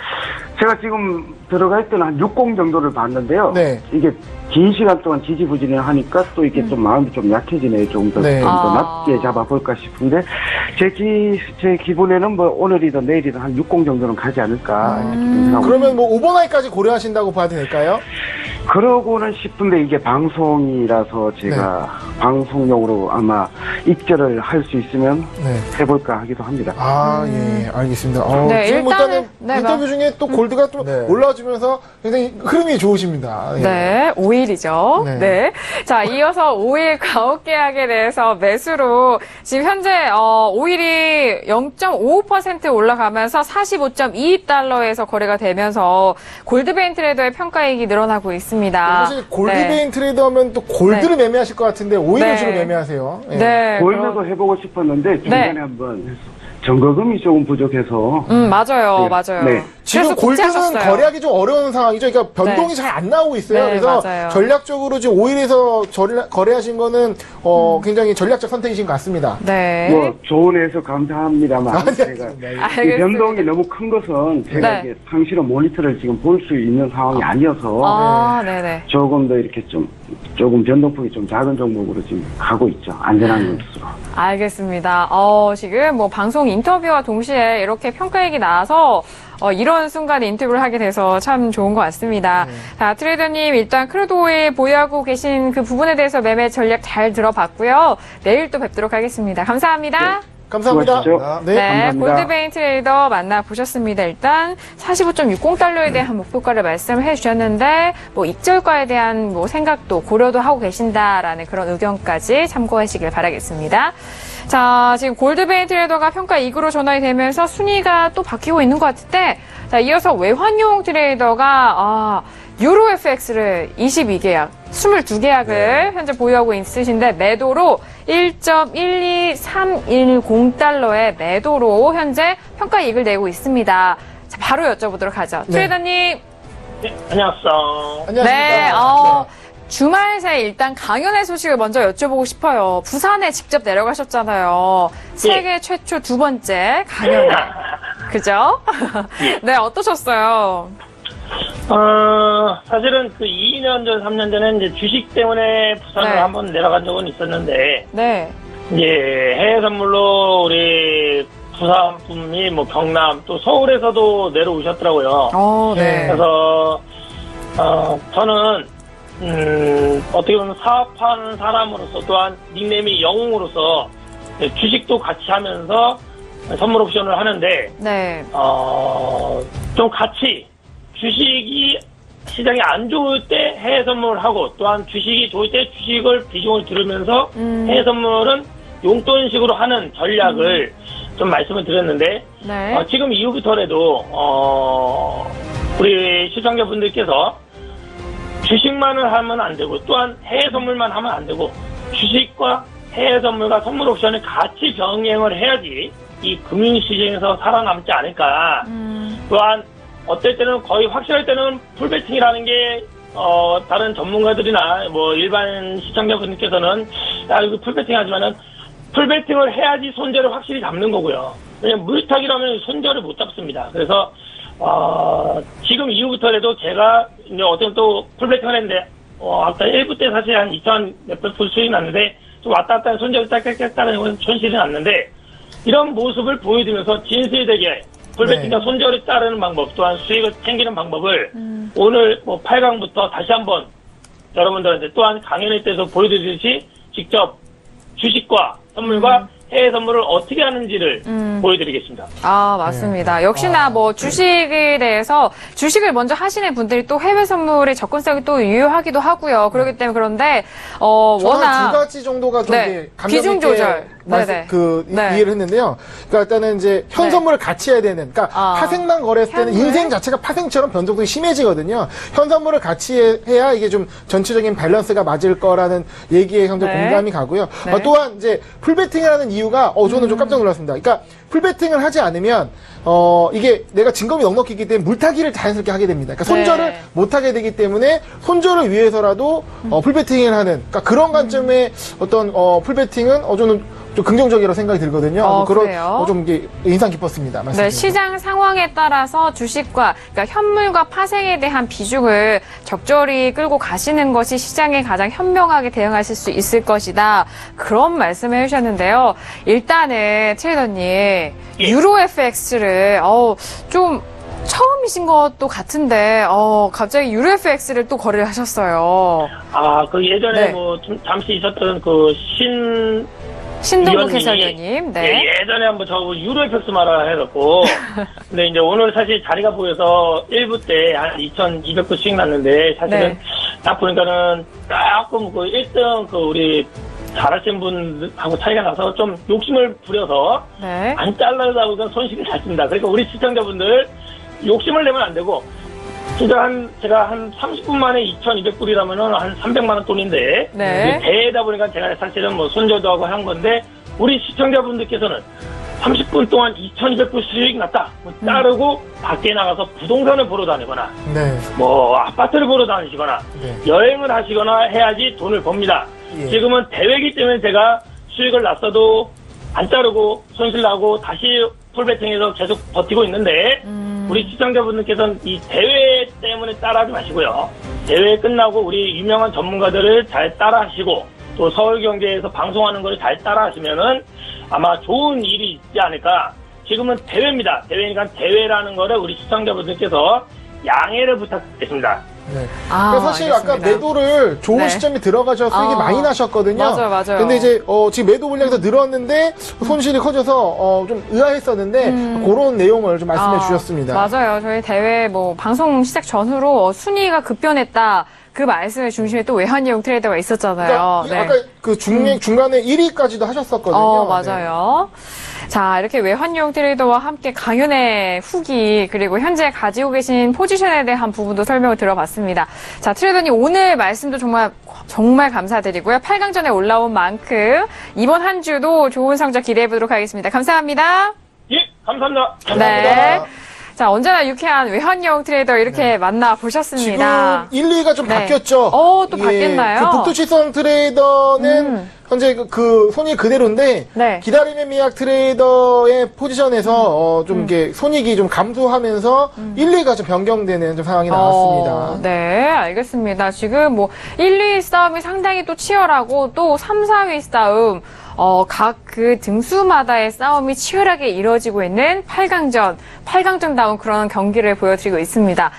제가 지금 들어갈 때는 한 60 정도를 봤는데요. 네. 이게 긴 시간 동안 지지부진해 하니까 또 이게 좀 마음이 좀 약해지네. 좀 더 네. 낮게 잡아볼까 싶은데 제 기분에는 오늘이든 내일이든 한 60 정도는 가지 않을까 이렇게 생각하고 그러면 오버나잇까지 고려하신다고 봐도 될까요? 그러고는 싶은데 이게 방송이라서 제가 방송용으로 아마 입절을 할 수 있으면 해볼까 하기도 합니다. 예, 알겠습니다. 네, 지금 일단은, 인터뷰 중에 또 골드가 또 올라와주면서 굉장히 흐름이 좋으십니다. 네, 5일이죠. 네. 네. 자, 이어서 5일 가옥계약에 대해서 매수로 지금 현재 5일이 0.55% 올라가면서 45.22달러에서 거래가 되면서 골드베인 트레이더의 평가이익이 늘어나고 있습니다. 사실 골드베인 트레이더 하면 또 골드를 매매하실 것 같은데 오일을 주로 매매하세요. 네. 골드도 해보고 싶었는데 중간에 한번 점거금이 조금 부족해서 맞아요. 네. 지금 골드는 거래하기 좀 어려운 상황이죠. 그러니까 변동이 잘 안 나오고 있어요. 네, 그래서 맞아요. 전략적으로 지금 오일에서 거래하신 거는 굉장히 전략적 선택이신 것 같습니다. 네. 좋은 해석 감사합니다만 제가 이 변동이 너무 큰 것은 제가 이게 상시로 모니터를 지금 볼 수 있는 상황이 아니어서 네네. 조금 더 이렇게 조금 변동폭이 좀 작은 종목으로 지금 가고 있죠. 안전한 것으로. 알겠습니다. 지금 방송 인터뷰와 동시에 이렇게 평가액이 나와서 이런 순간에 인터뷰를 하게 돼서 참 좋은 것 같습니다. 자, 트레이더님 일단 크루드오일 보유하고 계신 그 부분에 대해서 매매 전략 잘 들어봤고요. 내일 또 뵙도록 하겠습니다. 감사합니다. 감사합니다. 네, 감사합니다. 골드베인 트레이더 만나보셨습니다. 일단 45.60달러에 대한 목표가를 말씀해 주셨는데 익절가에 대한 생각도 고려도 하고 계신다라는 그런 의견까지 참고하시길 바라겠습니다. 자, 지금 골드베인 트레이더가 평가 2구로 전환이 되면서 순위가 또 바뀌고 있는 것 같은데, 자, 이어서 외환용 트레이더가 유로 FX를 22계약, 22계약을 현재 보유하고 있으신데 매도로 1.12310달러의 매도로 현재 평가 이익을 내고 있습니다. 자, 바로 여쭤보도록 하죠. 트레이더님. 네, 안녕하세요. 네, 주말 새 일단 강연회 소식을 먼저 여쭤보고 싶어요. 부산에 직접 내려가셨잖아요. 세계 최초 두 번째 강연회. 그죠? 네, 어떠셨어요? 사실은 2년 전, 3년 전에 이제 주식 때문에 부산을 한번 내려간 적은 있었는데, 이제 해외 선물로 우리 부산분이 경남 또 서울에서도 내려오셨더라고요. 네. 그래서, 저는 어떻게 보면 사업하는 사람으로서 또한 닉네임이 영웅으로서 주식도 같이 하면서 선물 옵션을 하는데, 네. 좀 같이 주식이 시장이 안 좋을 때 해외 선물을 하고 또한 주식이 좋을 때 주식을 비중을 두르면서 해외 선물은 용돈식으로 하는 전략을 좀 말씀을 드렸는데, 네. 지금 이후부터라도 우리 시청자분들께서 주식만을 하면 안 되고 또한 해외 선물만 하면 안 되고 주식과 해외 선물과 선물 옵션을 같이 병행을 해야지 이 금융시장에서 살아남지 않을까. 또한 어떨 때는 거의 확실할 때는 풀베팅이라는 게 다른 전문가들이나 뭐 일반 시청자분들께서는 야 이거 풀베팅 하지만은 풀베팅을 해야지 손절을 확실히 잡는 거고요. 왜냐면 물타기라면 손절을 못 잡습니다. 그래서 지금 이후부터라도 제가 이제 어떤 또 풀베팅을 했는데 아까 1부 때 사실 한 2,000 몇백 불 수익이 났는데 좀 왔다 갔다 손절을 딱딱딱 따르는 손실이 났는데 이런 모습을 보여주면서 진실되게 풀베팅과 손절을 따르는 방법 또한 수익을 챙기는 방법을 오늘 뭐 8강부터 다시 한번 여러분들한테 또한 강연회 때도 보여드리듯이 직접 주식과 선물과 해외 선물을 어떻게 하는지를 보여드리겠습니다. 아, 맞습니다. 역시나 뭐 주식에 대해서 주식을 먼저 하시는 분들이 또 해외 선물의 접근성이 또 유효하기도 하고요. 그렇기 때문에 그런데 워낙 두 가지 정도가 좀 이제 감정 비중 있게 조절 이해를 했는데요. 그러니까 일단은 이제 현 선물을 같이 해야 되는, 그러니까 파생만 거래했을 때는 인생 자체가 파생처럼 변동성이 심해지거든요. 현 선물을 같이 해야 이게 좀 전체적인 밸런스가 맞을 거라는 얘기에 상당히 공감이 가고요. 또한 이제 풀베팅이라는 이유가 저는 좀 깜짝 놀랐습니다. 그러니까 풀베팅을 하지 않으면 이게 내가 증거비 넉넉히 있기 때문에 물타기를 자연스럽게 하게 됩니다. 그러니까 손절을 못 하게 되기 때문에 손절을 위해서라도 풀베팅을 하는, 그러니까 그런 관점의 어떤 풀베팅은 저는 좀 긍정적이라고 생각이 들거든요. 그런 좀 인상 깊었습니다. 네, 시장 상황에 따라서 주식과 그러니까 현물과 파생에 대한 비중을 적절히 끌고 가시는 것이 시장에 가장 현명하게 대응하실 수 있을 것이다. 그런 말씀을 해주셨는데요. 일단은 트레이더님 유로 FX를 좀 처음이신 것도 같은데 갑자기 유로 FX를 또 거래를 하셨어요. 그 예전에 뭐 좀 잠시 있었던 그 신동국 해설위원님, 예전에 한번 저 유로 FX 말을 해갖고, 근데 이제 오늘 사실 자리가 보여서 1부 때 한 2,200불 수익 났는데, 사실은 딱 보니까는 조금 그 1등 우리 잘하신 분하고 차이가 나서 좀 욕심을 부려서 안 잘라다 보니까 손실이 났습니다. 그러니까 우리 시청자분들 욕심을 내면 안 되고, 진짜 제가 한 30분 만에 2,200불이라면은 한 300만원 돈인데, 대회다 보니까 제가 사실은 뭐 손절도 하고 한 건데, 우리 시청자분들께서는 30분 동안 2,200불 수익 났다. 따르고 밖에 나가서 부동산을 보러 다니거나, 뭐 아파트를 보러 다니시거나, 여행을 하시거나 해야지 돈을 법니다. 지금은 대회이기 때문에 제가 수익을 났어도 안 따르고 손실 나고 다시 풀베팅해서 계속 버티고 있는데, 우리 시청자분들께서는 이 대회 때문에 따라하지 마시고요. 대회 끝나고 우리 유명한 전문가들을 잘 따라하시고 또 서울경제에서 방송하는 걸 잘 따라하시면은 아마 좋은 일이 있지 않을까. 지금은 대회입니다. 대회니까 대회라는 거를 우리 시청자분들께서 양해를 부탁드리겠습니다. 사실 아까 매도를 좋은 시점에 들어가셔서 수익이 많이 나셨거든요. 맞아요. 근데 이제 지금 매도 물량이 더 늘었는데 손실이 커져서 좀 의아했었는데 그런 내용을 좀 말씀해 주셨습니다. 맞아요. 저희 대회 뭐 방송 시작 전후로 순위가 급변했다. 그 말씀의 중심에 또 외환이용 트레이더가 있었잖아요. 그러니까 아까 그 중간에 1위까지도 하셨었거든요. 맞아요. 자, 이렇게 외환용 트레이더와 함께 강연의 후기 그리고 현재 가지고 계신 포지션에 대한 부분도 설명을 들어봤습니다. 자, 트레이더님 오늘 말씀도 정말 감사드리고요. 8강전에 올라온 만큼 이번 한 주도 좋은 성적 기대해보도록 하겠습니다. 감사합니다. 예, 감사합니다. 네. 자, 언제나 유쾌한 외환용 트레이더 이렇게 만나보셨습니다. 지금 1, 2가 좀 바뀌었죠. 또 바뀌었나요? 그 북두칠성 트레이더는 현재 그 손익 그대로인데 기다림의 미학 트레이더의 포지션에서 좀 이게 손익이 좀 감소하면서 1, 2가 좀 변경되는 좀 상황이 나왔습니다. 네, 알겠습니다. 지금 뭐 1, 2 싸움이 상당히 또 치열하고 또 3, 4위 싸움 각 그 등수마다의 싸움이 치열하게 이루어지고 있는 8강전다운 그런 경기를 보여드리고 있습니다.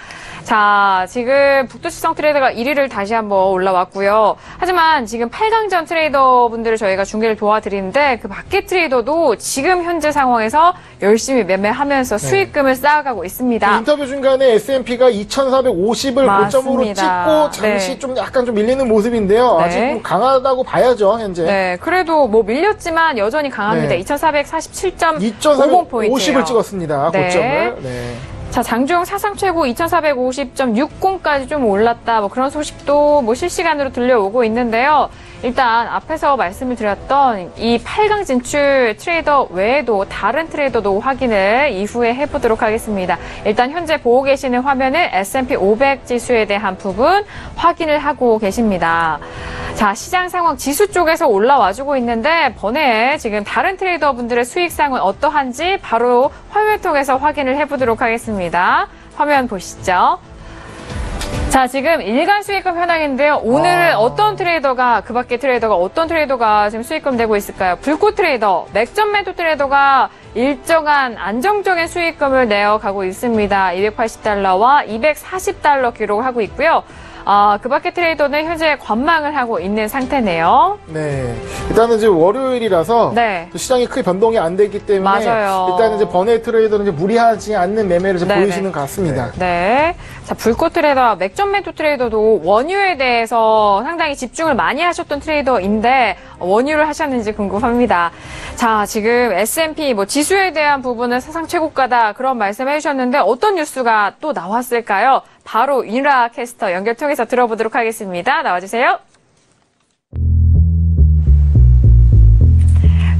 자, 지금 북두시성 트레이더가 1위를 다시 한번 올라왔고요. 하지만 지금 8강전 트레이더분들을 저희가 중계를 도와드리는데 그 밖에 트레이더도 지금 현재 상황에서 열심히 매매하면서 수익금을 쌓아가고 있습니다. 인터뷰 중간에 S&P가 2,450을 고점으로 찍고 잠시 좀 약간 좀 밀리는 모습인데요. 아직 좀 강하다고 봐야죠, 현재. 네, 그래도 뭐 밀렸지만 여전히 강합니다. 2,447.50포인트예요. 2,450을 찍었습니다, 고점을. 네. 자, 장중 사상 최고 2,450.60까지 좀 올랐다. 뭐 그런 소식도 뭐 실시간으로 들려오고 있는데요. 일단 앞에서 말씀을 드렸던 이 8강 진출 트레이더 외에도 다른 트레이더도 확인을 이후에 해보도록 하겠습니다. 일단 현재 보고 계시는 화면은 S&P 500 지수에 대한 부분 확인을 하고 계십니다. 자, 시장 상황 지수 쪽에서 올라와주고 있는데 번외에 지금 다른 트레이더 분들의 수익상은 어떠한지 바로 화면 통해서 확인을 해보도록 하겠습니다. 화면 보시죠. 자, 지금 일간 수익금 현황인데요. 오늘 어떤 트레이더가, 그 밖에 트레이더가, 어떤 트레이더가 지금 수익금 내고 있을까요? 불꽃 트레이더, 맥점 매도 트레이더가 일정한 안정적인 수익금을 내어가고 있습니다. 280달러와 240달러 기록을 하고 있고요. 그 밖에 트레이더는 현재 관망을 하고 있는 상태네요. 네. 일단은 이제 월요일이라서 시장이 크게 변동이 안 되기 때문에 일단은 이제 번외 트레이더는 이제 무리하지 않는 매매를 이제 보이시는 것 같습니다. 네. 자, 불꽃 트레이더, 맥점 매도 트레이더도 원유에 대해서 상당히 집중을 많이 하셨던 트레이더인데 원유를 하셨는지 궁금합니다. 자, 지금 S&P 뭐 지수에 대한 부분은 사상 최고가다 그런 말씀해 주셨는데 어떤 뉴스가 또 나왔을까요? 바로 윤희라 캐스터 연결 통해서 들어보도록 하겠습니다. 나와주세요.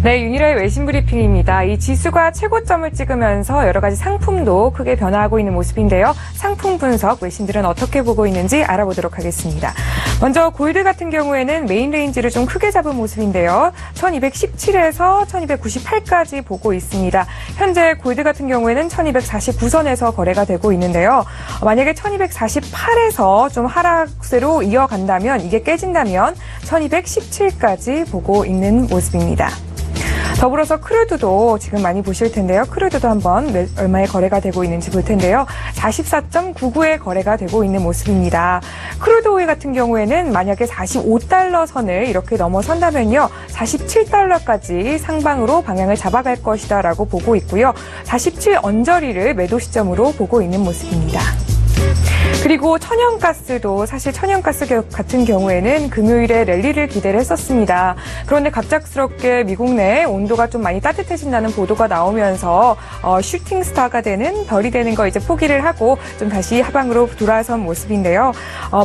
네, 윤희라의 외신 브리핑입니다. 이 지수가 최고점을 찍으면서 여러 가지 상품도 크게 변화하고 있는 모습인데요. 상품 분석, 외신들은 어떻게 보고 있는지 알아보도록 하겠습니다. 먼저 골드 같은 경우에는 메인 레인지를 좀 크게 잡은 모습인데요. 1217에서 1298까지 보고 있습니다. 현재 골드 같은 경우에는 1249선에서 거래가 되고 있는데요. 만약에 1248에서 좀 하락세로 이어간다면, 이게 깨진다면 1217까지 보고 있는 모습입니다. 더불어서 크루드도 지금 많이 보실 텐데요. 크루드도 한번 얼마에 거래가 되고 있는지 볼 텐데요. 44.99에 거래가 되고 있는 모습입니다. 크루드 오일 같은 경우에는 만약에 45달러 선을 이렇게 넘어선다면요. 47달러까지 상방으로 방향을 잡아갈 것이다라고 보고 있고요. 47 언저리를 매도 시점으로 보고 있는 모습입니다. 그리고 천연가스도 사실 천연가스 같은 경우에는 금요일에 랠리를 기대를 했었습니다. 그런데 갑작스럽게 미국 내 온도가 좀 많이 따뜻해진다는 보도가 나오면서 슈팅스타가 되는 별이 되는 거 이제 포기를 하고 좀 다시 하방으로 돌아선 모습인데요.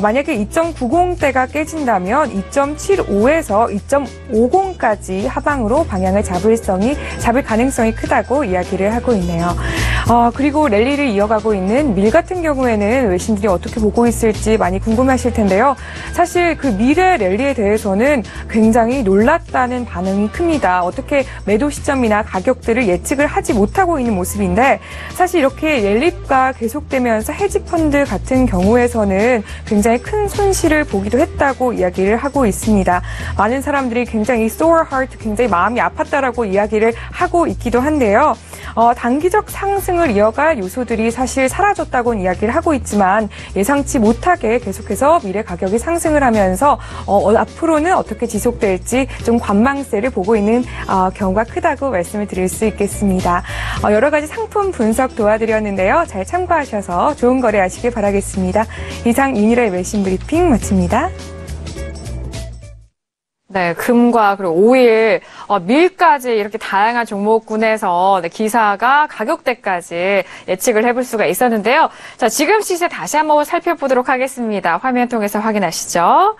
만약에 2.90대가 깨진다면 2.75에서 2.50까지 하방으로 방향을 잡을 가능성이 크다고 이야기를 하고 있네요. 그리고 랠리를 이어가고 있는 밀 같은 경우에는 외신들이 어떻게 보고 있을지 많이 궁금하실 텐데요. 사실 그 밀의 랠리에 대해서는 굉장히 놀랐다는 반응이 큽니다. 어떻게 매도 시점이나 가격들을 예측을 하지 못하고 있는 모습인데 사실 이렇게 랠리가 계속되면서 헤지펀드 같은 경우에서는 굉장히 큰 손실을 보기도 했다고 이야기를 하고 있습니다. 많은 사람들이 굉장히 sore heart, 굉장히 마음이 아팠다라고 이야기를 하고 있기도 한데요. 단기적 상승을 이어갈 요소들이 사실 사라졌다고는 이야기를 하고 있지만 예상치 못하게 계속해서 미래 가격이 상승을 하면서 앞으로는 어떻게 지속될지 좀 관망세를 보고 있는 경우가 크다고 말씀을 드릴 수 있겠습니다. 여러 가지 상품 분석 도와드렸는데요. 잘 참고하셔서 좋은 거래 하시길 바라겠습니다. 이상 윤희라의 외신 브리핑 마칩니다. 네, 금과 그리고 오일, 밀까지 이렇게 다양한 종목군에서 기사가 가격대까지 예측을 해볼 수가 있었는데요. 자, 지금 시세 다시 한번 살펴보도록 하겠습니다. 화면 통해서 확인하시죠.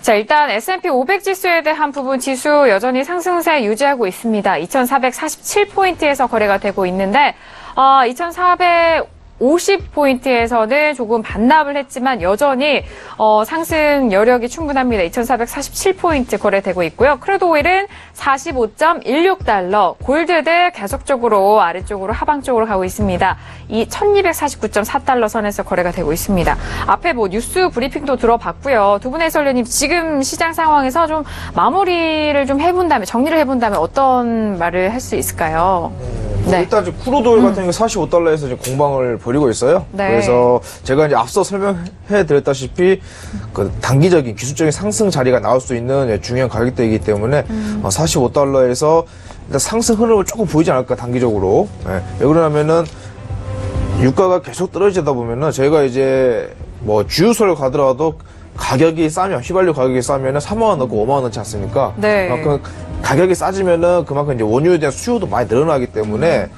자, 일단 S&P 500 지수에 대한 부분 지수 여전히 상승세 유지하고 있습니다. 2,447포인트에서 거래가 되고 있는데, 2,450포인트에서는 조금 반납을 했지만 여전히 상승 여력이 충분합니다. 2,447포인트 거래되고 있고요. 크루드 오일은 45.16달러, 골드대 계속적으로 아래쪽으로 하방 쪽으로 가고 있습니다. 이 1,249.4달러 선에서 거래가 되고 있습니다. 앞에 뭐 뉴스 브리핑도 들어봤고요. 두 분의 해설위원님 지금 시장 상황에서 좀 마무리를 좀 해본다면, 정리를 해본다면 어떤 말을 할 수 있을까요? 네. 일단 지금 크루드 오일 같은 경우 45달러에서 지금 공방을 벌이고 있어요. 네. 그래서 제가 이제 앞서 설명해 드렸다시피 그 단기적인 기술적인 상승 자리가 나올 수 있는 중요한 가격대이기 때문에 45달러에서 일단 상승 흐름을 조금 보이지 않을까 단기적으로. 네. 왜 그러냐면은 유가가 계속 떨어지다 보면은 저희가 이제 뭐 주유소를 가더라도 가격이 싸면 휘발유 가격이 싸면은 3만 원 넣고 5만 원 넣지 않습니까? 네. 그만큼 가격이 싸지면은 그만큼 이제 원유에 대한 수요도 많이 늘어나기 때문에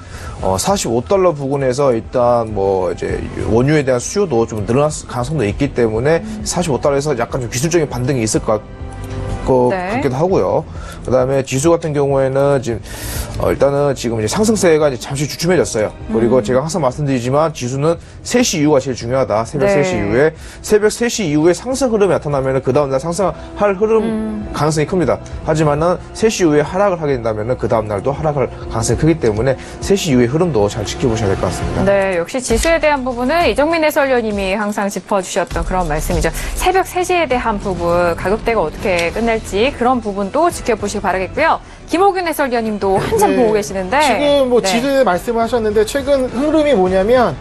45달러 부근에서 일단 뭐 이제 원유에 대한 수요도 좀 늘어날 가능성도 있기 때문에 45달러에서 약간 좀 기술적인 반등이 있을 것 같기도 하고요. 그 다음에 지수 같은 경우에는 지금, 일단은 지금 이제 상승세가 이제 잠시 주춤해졌어요. 그리고 제가 항상 말씀드리지만 지수는 3시 이후가 제일 중요하다. 새벽 3시 이후에. 새벽 3시 이후에 상승 흐름이 나타나면은 그 다음날 상승할 흐름 가능성이 큽니다. 하지만은 3시 이후에 하락을 하게 된다면은 그 다음날도 하락할 가능성이 크기 때문에 3시 이후의 흐름도 잘 지켜보셔야 될 것 같습니다. 네, 역시 지수에 대한 부분은 이정민 해설위원님이 항상 짚어주셨던 그런 말씀이죠. 새벽 3시에 대한 부분, 가격대가 어떻게 끝날지 그런 부분도 지켜보시기 바라겠고요. 김호균 해설위원님도 한참 보고 계시는데 지금 뭐 지수 말씀을 하셨는데 최근 흐름이 뭐냐면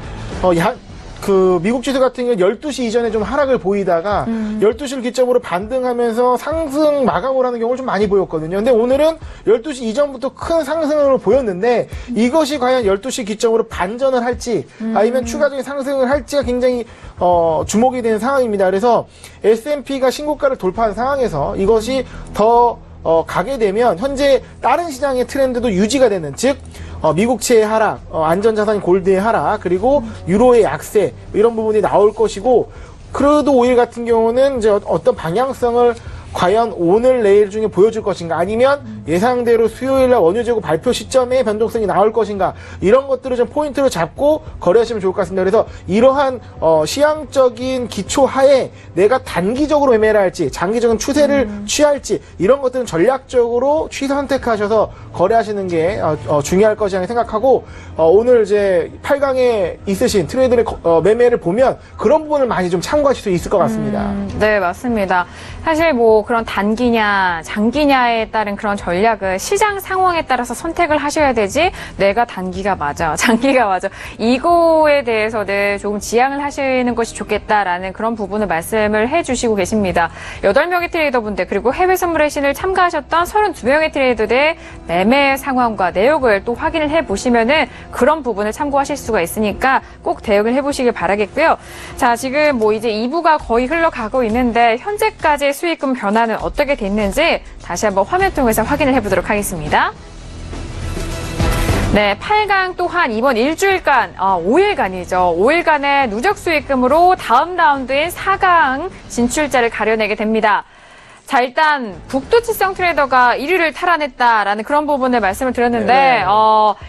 그 미국 지수 같은 경우는 12시 이전에 좀 하락을 보이다가 12시를 기점으로 반등하면서 상승 마감을 하는 경우를 좀 많이 보였거든요. 근데 오늘은 12시 이전부터 큰 상승을 보였는데 이것이 과연 12시 기점으로 반전을 할지 아니면 추가적인 상승을 할지가 굉장히 주목이 되는 상황입니다. 그래서 S&P가 신고가를 돌파한 상황에서 이것이 더 가게 되면 현재 다른 시장의 트렌드도 유지가 되는, 즉 미국채의 하락, 안전자산 골드의 하락, 그리고 유로의 약세 이런 부분이 나올 것이고, 크루드 오일 같은 경우는 이제 어떤 방향성을 과연 오늘 내일 중에 보여줄 것인가, 아니면 예상대로 수요일날 원유 재고 발표 시점에 변동성이 나올 것인가, 이런 것들을 좀 포인트로 잡고 거래하시면 좋을 것 같습니다. 그래서 이러한 시향적인 기초 하에 내가 단기적으로 매매를 할지 장기적인 추세를 취할지 이런 것들은 전략적으로 취 선택하셔서 거래하시는 게 중요할 것이라고 생각하고, 오늘 이제 8강에 있으신 트레이더의 매매를 보면 그런 부분을 많이 좀 참고하실 수 있을 것 같습니다. 네, 맞습니다. 사실 뭐 그런 단기냐 장기냐에 따른 그런 전략을 시장 상황에 따라서 선택을 하셔야 되지, 내가 단기가 맞아 장기가 맞아 이거에 대해서는 조금 지양을 하시는 것이 좋겠다라는 그런 부분을 말씀을 해주시고 계십니다. 8명의 트레이더분들 그리고 해외 선물의 신을 참가하셨던 32명의 트레이더들의 매매 상황과 내역을 또 확인을 해보시면은 그런 부분을 참고하실 수가 있으니까 꼭 대응을 해보시길 바라겠고요. 자, 지금 뭐 이제 2부가 거의 흘러가고 있는데 현재까지의 수익금 변화는 어떻게 됐는지 다시 한번 화면 통해서 확인을 해보도록 하겠습니다. 네, 8강 또한 이번 일주일간, 5일간이죠. 5일간의 누적 수익금으로 다음 라운드인 4강 진출자를 가려내게 됩니다. 자, 일단 북두칠성 트레이더가 1위를 탈환했다라는 그런 부분을 말씀을 드렸는데,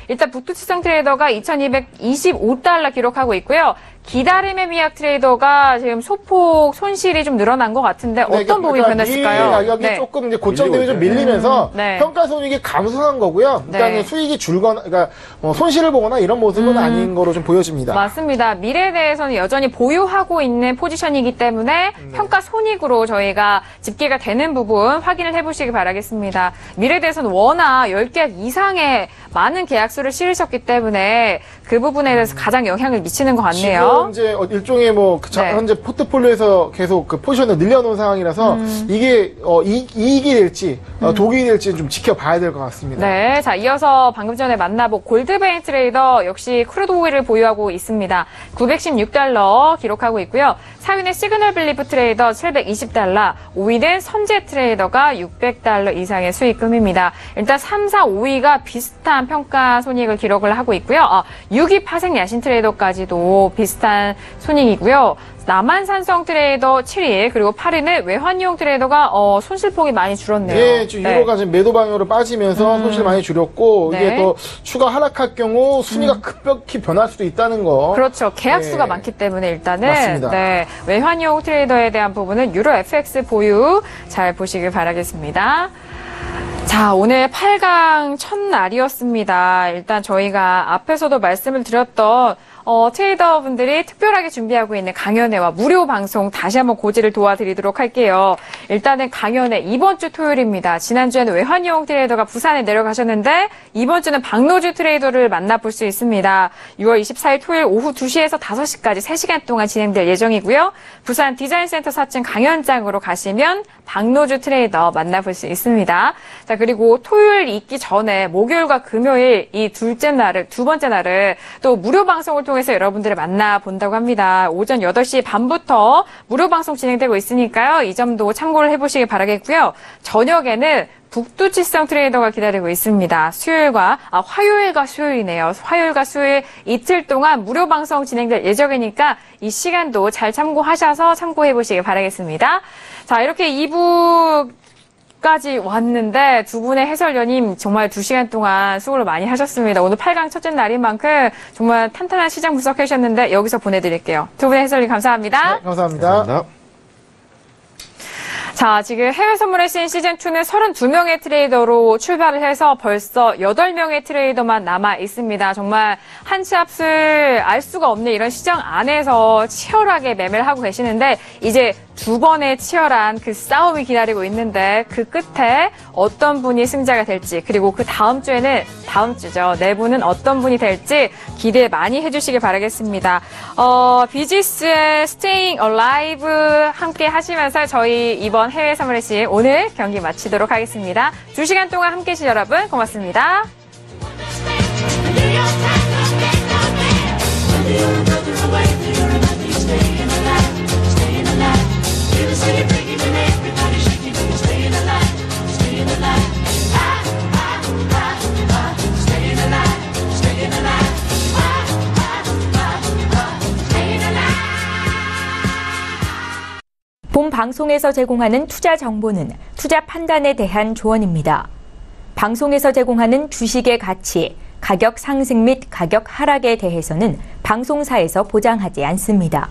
일단 북두칠성 트레이더가 2,225달러 기록하고 있고요. 기다림의 미약 트레이더가 지금 소폭 손실이 좀 늘어난 것 같은데 어떤 부분이 변했을까요? 가격이 조금 이제 고점 대비 좀 밀리면서 평가 손익이 감소한 거고요. 일단은 수익이 줄거나, 그러니까 손실을 보거나 이런 모습은 아닌 거로 좀 보여집니다. 맞습니다. 미래에 대해서는 여전히 보유하고 있는 포지션이기 때문에 평가 손익으로 저희가 집계가 되는 부분 확인을 해보시기 바라겠습니다. 미래에 대해서는 워낙 10계약 이상의 많은 계약수를 실으셨기 때문에 그 부분에 대해서 가장 영향을 미치는 것 같네요. 지금 이제 일종의 뭐 현재 포트폴리오에서 계속 그 포지션을 늘려놓은 상황이라서 이게 이익이 될지 독이 될지 좀 지켜봐야 될 것 같습니다. 네, 자 이어서 방금 전에 만나본 골드베인 트레이더 역시 크루드 오일을 보유하고 있습니다. 916달러 기록하고 있고요. 4위는 시그널 빌리프 트레이더 720달러, 5위는 선제 트레이더가 600달러 이상의 수익금입니다. 일단 3, 4, 5위가 비슷한 평가 손익을 기록을 하고 있고요. 6위 파생 야신 트레이더까지도 비슷한 손익이고요. 남한산성 트레이더 7위, 그리고 8위는 외환유형 트레이더가 손실폭이 많이 줄었네요. 예, 지금 유로가 지금 매도 방향으로 빠지면서 손실 많이 줄였고, 이게 또 추가 하락할 경우 순위가 급격히 변할 수도 있다는 거. 그렇죠. 계약수가 많기 때문에 일단은. 맞습니다. 네, 외환유형 트레이더에 대한 부분은 유로 FX 보유 잘 보시길 바라겠습니다. 자, 오늘 8강 첫날이었습니다. 일단 저희가 앞에서도 말씀을 드렸던 트레이더분들이 특별하게 준비하고 있는 강연회와 무료 방송 다시 한번 고지를 도와드리도록 할게요. 일단은 강연회 이번 주 토요일입니다. 지난주에는 외환용 트레이더가 부산에 내려가셨는데 이번 주는 박노주 트레이더를 만나볼 수 있습니다. 6월 24일 토요일 오후 2시에서 5시까지 3시간 동안 진행될 예정이고요. 부산 디자인센터 4층 강연장으로 가시면 박노주 트레이더 만나볼 수 있습니다. 자, 그리고 토요일 있기 전에 목요일과 금요일 이 두 번째 날을 또 무료 방송을 통해서 여러분들을 만나본다고 합니다. 오전 8시 반부터 무료 방송 진행되고 있으니까요. 이 점도 참고를 해보시기 바라겠고요. 저녁에는 북두칠성 트레이더가 기다리고 있습니다. 화요일과 수요일이네요. 화요일과 수요일 이틀 동안 무료 방송 진행될 예정이니까 이 시간도 잘 참고하셔서 참고해보시기 바라겠습니다. 자, 이렇게 2부까지 왔는데 두 분의 해설위원님 정말 2시간 동안 수고를 많이 하셨습니다. 오늘 8강 첫째 날인 만큼 정말 탄탄한 시장 분석해 주셨는데 여기서 보내드릴게요. 두 분의 해설위원 감사합니다. 네, 감사합니다. 감사합니다. 자, 지금 해외 선물의 신 시즌2는 32명의 트레이더로 출발을 해서 벌써 8명의 트레이더만 남아 있습니다. 정말 한 치 앞을 알 수가 없는 이런 시장 안에서 치열하게 매매를 하고 계시는데 이제 두 번의 치열한 그 싸움이 기다리고 있는데 그 끝에 어떤 분이 승자가 될지 그리고 그 다음 주에는 다음 주죠. 네 분은 어떤 분이 될지 기대 많이 해주시길 바라겠습니다. 비지스의 Staying Alive 함께 하시면서 저희 이번 해외 선물의 신 오늘 경기 마치도록 하겠습니다. 2시간 동안 함께해 주신 여러분 고맙습니다. 본 방송에서 제공하는 투자 정보는 투자 판단에 대한 조언입니다. 방송에서 제공하는 주식의 가치, 가격 상승 및 가격 하락에 대해서는 방송사에서 보장하지 않습니다.